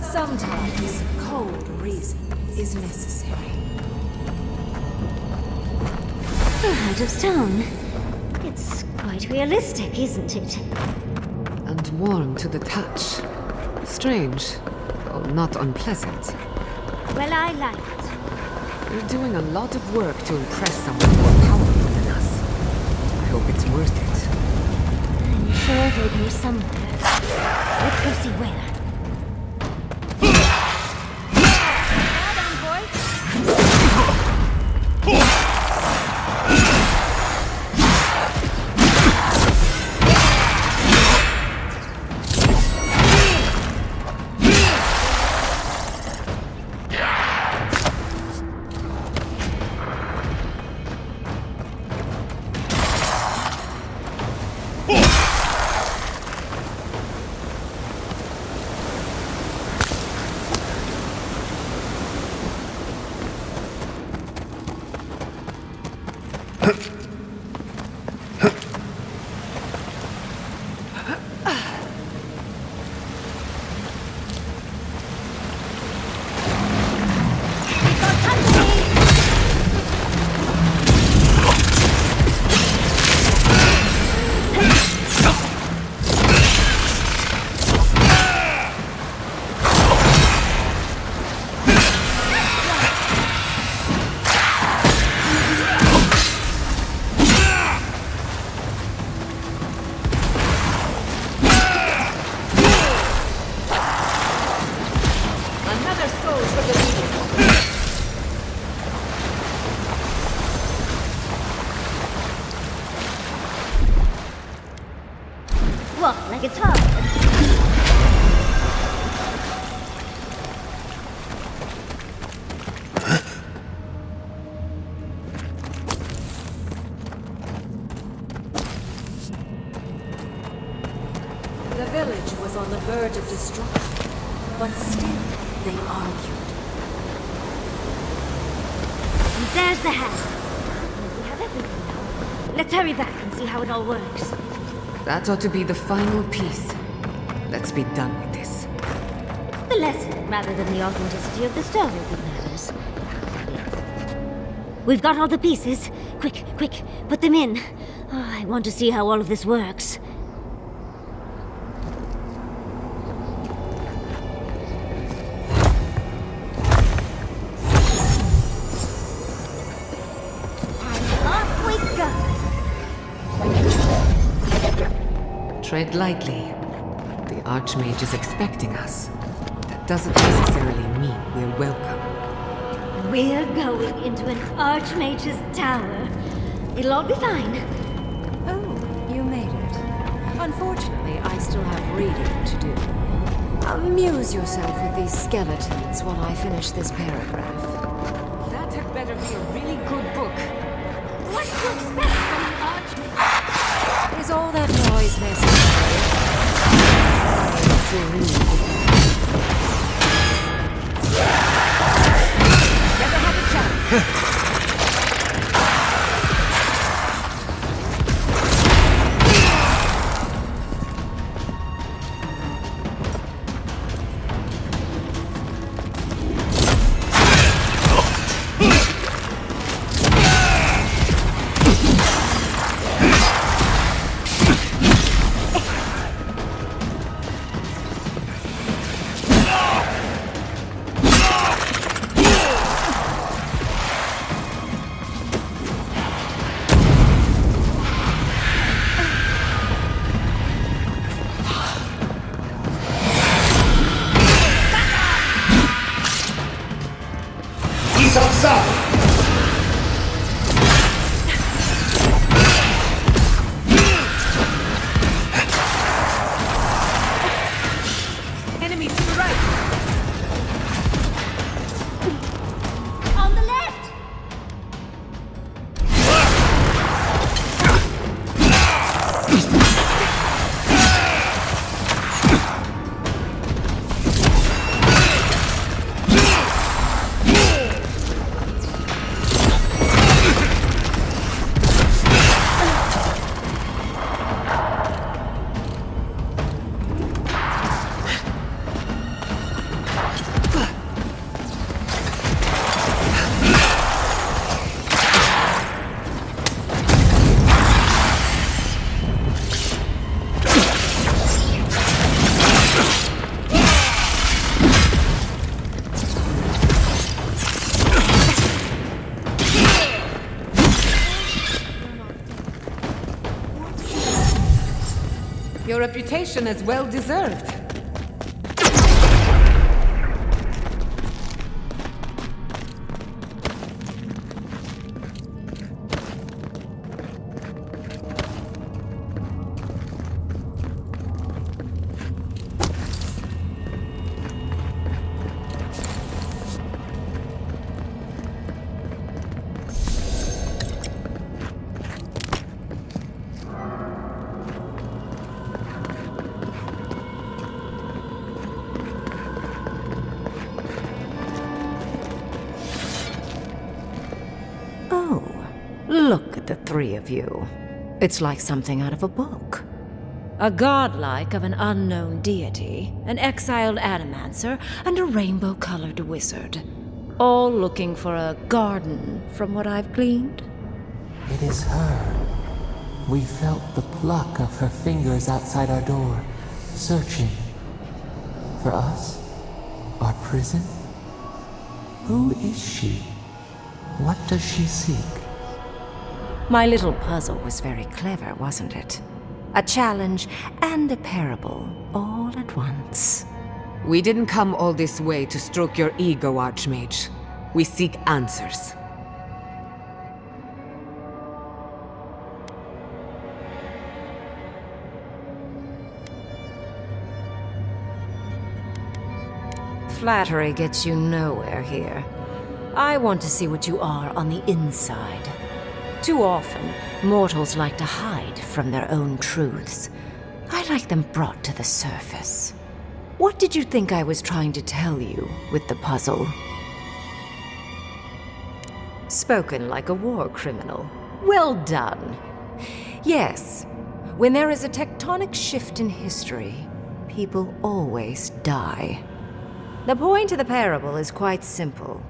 Sometimes cold reason is necessary. A heart of stone. It's quite realistic, isn't it? And warm to the touch. Strange, though not unpleasant. Well, I like it. You're doing a lot of work to impress someone more powerful than us. I hope it's worth it. I'm sure they go somewhere. Let's go see where. it's hard. The village was on the verge of destruction, but still they argued. And there's the hand. We have everything now. Let's hurry back and see how it all works. That ought to be the final piece. Let's be done with this. The lesson, rather than the authenticity of the story, that matters. We've got all the pieces. Quick, quick, put them in. Oh, I want to see how all of this works. Tread lightly. The Archmage is expecting us. That doesn't necessarily mean we're welcome. We're going into an Archmage's tower. It'll all be fine. Oh, you made it. Unfortunately, I still have reading to do. Amuse yourself with these skeletons while I finish this paragraph. That had better be a really good book. What do you expect from the Archmage? Is all that noise necessary? To read. Never had a chance. Enemy to the right. On the left! Your reputation is well deserved. Look at the three of you. It's like something out of a book. A godlike of an unknown deity, an exiled animancer, and a rainbow-colored wizard. All looking for a garden, from what I've gleaned. It is her. We felt the pluck of her fingers outside our door, searching. For us? Our prison? Who is she? What does she seek? My little puzzle was very clever, wasn't it? A challenge and a parable, all at once. We didn't come all this way to stroke your ego, Archmage. We seek answers. Flattery gets you nowhere here. I want to see what you are on the inside. Too often, mortals like to hide from their own truths. I like them brought to the surface. What did you think I was trying to tell you with the puzzle? Spoken like a war criminal. Well done. Yes, when there is a tectonic shift in history, people always die. The point of the parable is quite simple.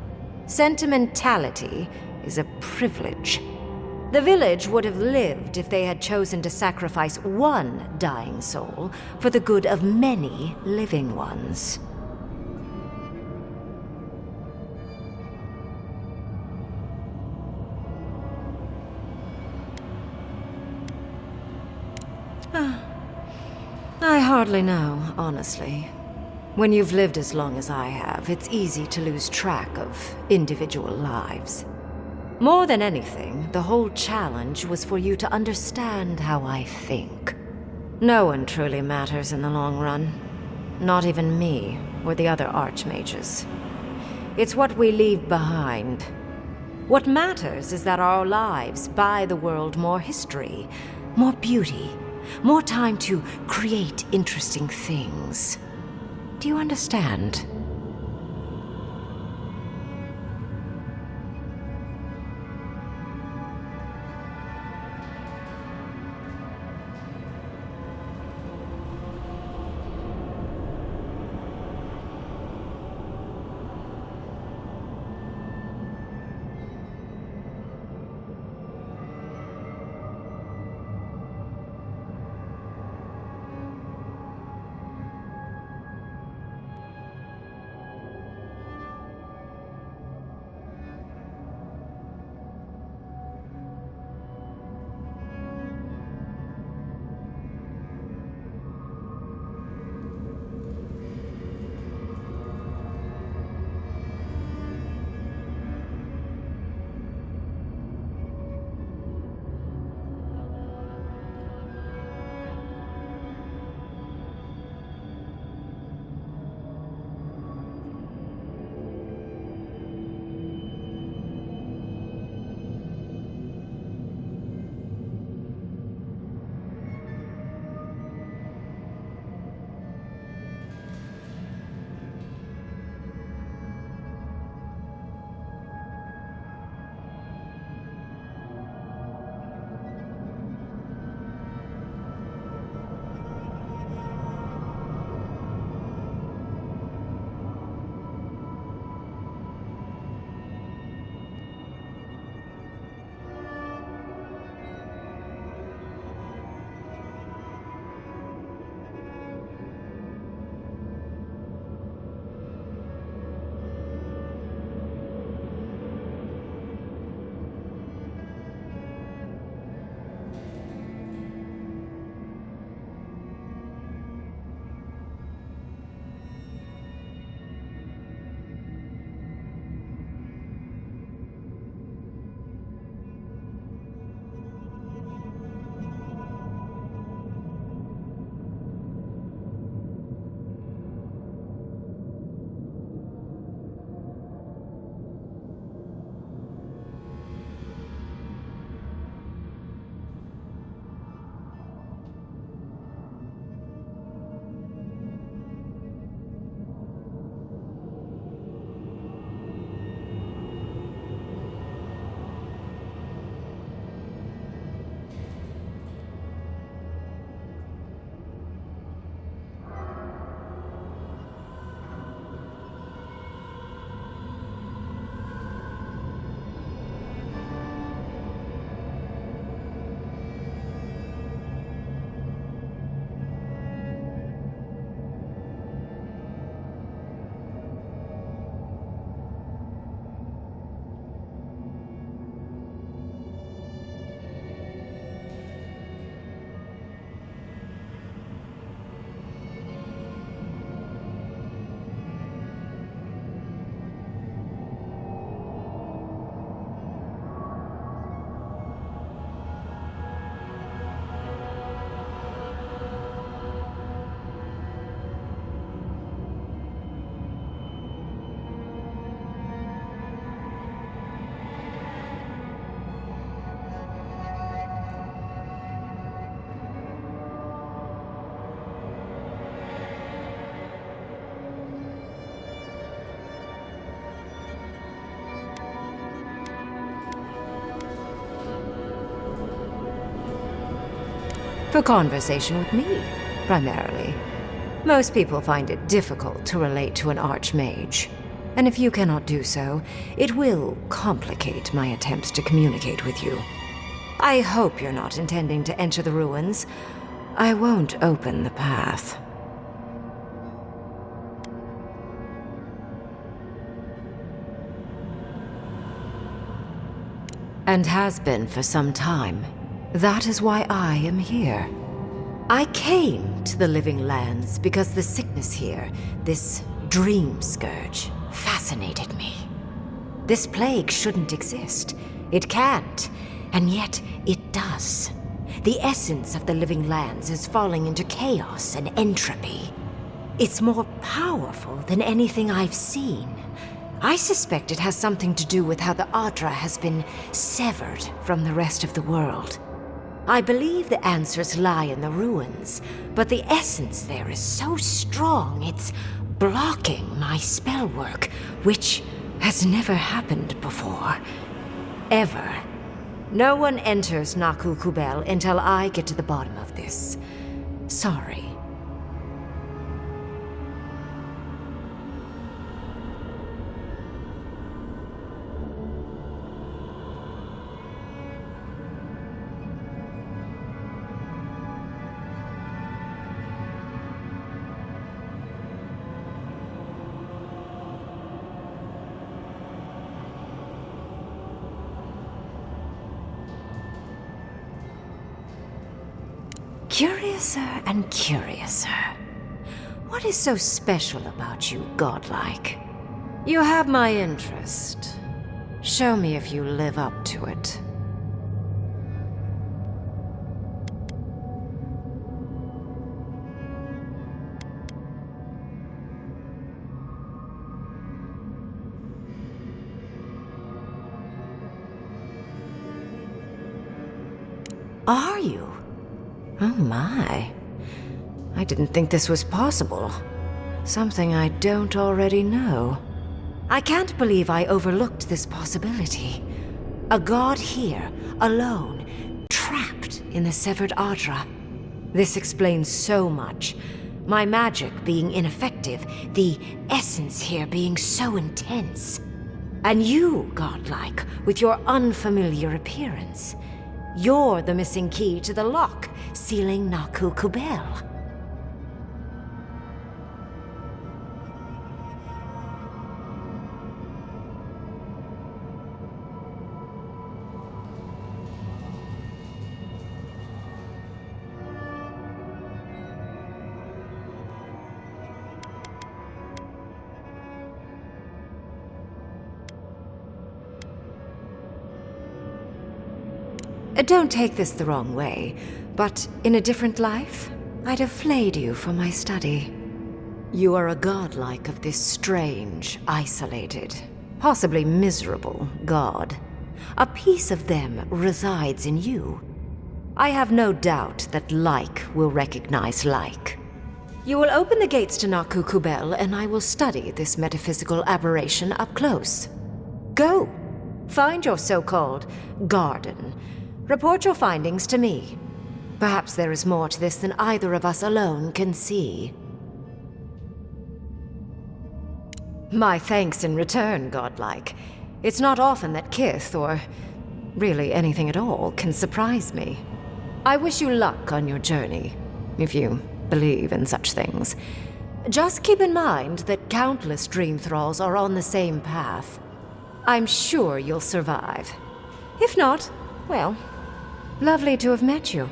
Sentimentality is a privilege. The village would have lived if they had chosen to sacrifice one dying soul for the good of many living ones. I hardly know, honestly. When you've lived as long as I have, it's easy to lose track of individual lives. More than anything, the whole challenge was for you to understand how I think. No one truly matters in the long run. Not even me, or the other archmages. It's what we leave behind. What matters is that our lives buy the world more history, more beauty, more time to create interesting things. Do you understand? For conversation with me, primarily. Most people find it difficult to relate to an archmage. And if you cannot do so, it will complicate my attempts to communicate with you. I hope you're not intending to enter the ruins. I won't open the path. And has been for some time. That is why I am here. I came to the Living Lands because the sickness here, this dream scourge, fascinated me. This plague shouldn't exist. It can't, and yet it does. The essence of the Living Lands is falling into chaos and entropy. It's more powerful than anything I've seen. I suspect it has something to do with how the Adra has been severed from the rest of the world. I believe the answers lie in the ruins, but the essence there is so strong it's blocking my spell work, which has never happened before. Ever. No one enters Naku Kubel until I get to the bottom of this. Sorry. Curiouser and curiouser. What is so special about you, godlike? You have my interest. Show me if you live up to it. Are you? Oh my. I didn't think this was possible. Something I don't already know. I can't believe I overlooked this possibility. A god here, alone, trapped in the severed Adra. This explains so much. My magic being ineffective, the essence here being so intense. And you, godlike, with your unfamiliar appearance. You're the missing key to the lock, sealing Naku Kubel. Don't take this the wrong way, but in a different life, I'd have flayed you for my study. You are a godlike of this strange, isolated, possibly miserable god. A piece of them resides in you. I have no doubt that like will recognize like. You will open the gates to Naku Kubel, and I will study this metaphysical aberration up close. Go! Find your so-called garden. Report your findings to me. Perhaps there is more to this than either of us alone can see. My thanks in return, godlike. It's not often that Kith, or really anything at all, can surprise me. I wish you luck on your journey, if you believe in such things. Just keep in mind that countless dream thralls are on the same path. I'm sure you'll survive. If not, well, lovely to have met you.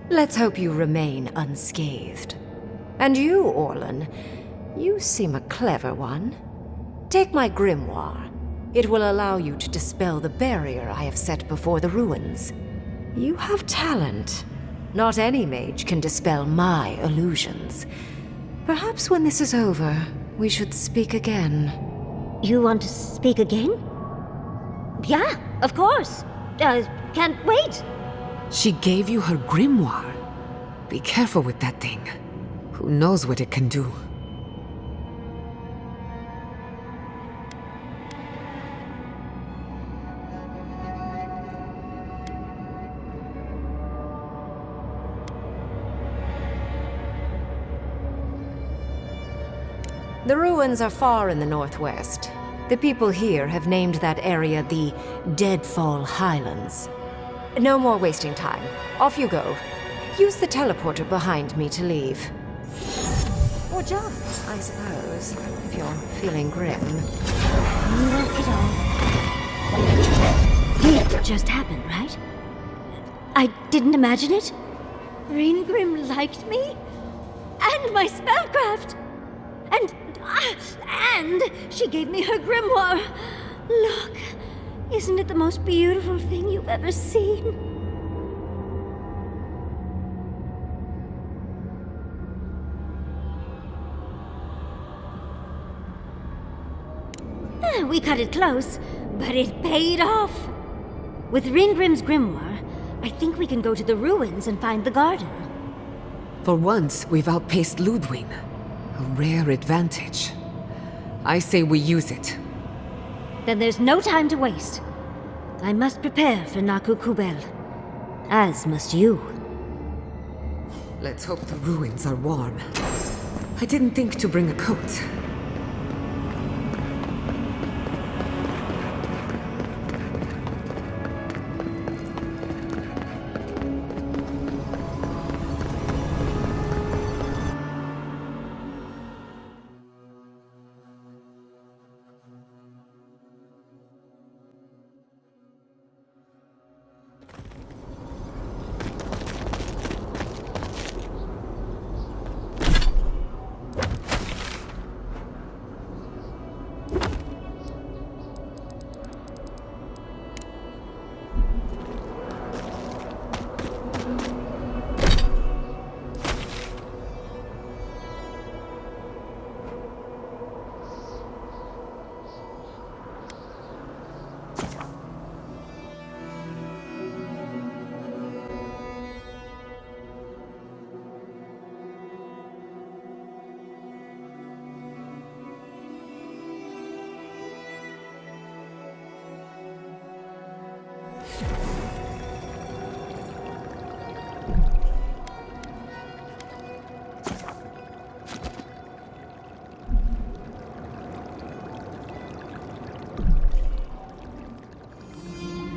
Let's hope you remain unscathed. And you, Orlan, you seem a clever one. Take my grimoire. It will allow you to dispel the barrier I have set before the ruins. You have talent. Not any mage can dispel my illusions. Perhaps when this is over, we should speak again. You want to speak again? Yeah, of course. Can't wait. She gave you her grimoire. Be careful with that thing. Who knows what it can do? The ruins are far in the northwest. The people here have named that area the Deadfall Highlands. No more wasting time. Off you go. Use the teleporter behind me to leave. Or jump, I suppose, if you're feeling grim. Look at all. It just happened, right? I didn't imagine it. Ringrim liked me? And my spellcraft! And she gave me her grimoire. Look, isn't it the most beautiful thing you've ever seen? We cut it close, but it paid off. With Ringrim's grimoire, I think we can go to the ruins and find the garden. For once, we've outpaced Ludwig. A rare advantage. I say we use it. Then there's no time to waste. I must prepare for Naku Kubel. As must you. Let's hope the ruins are warm. I didn't think to bring a coat.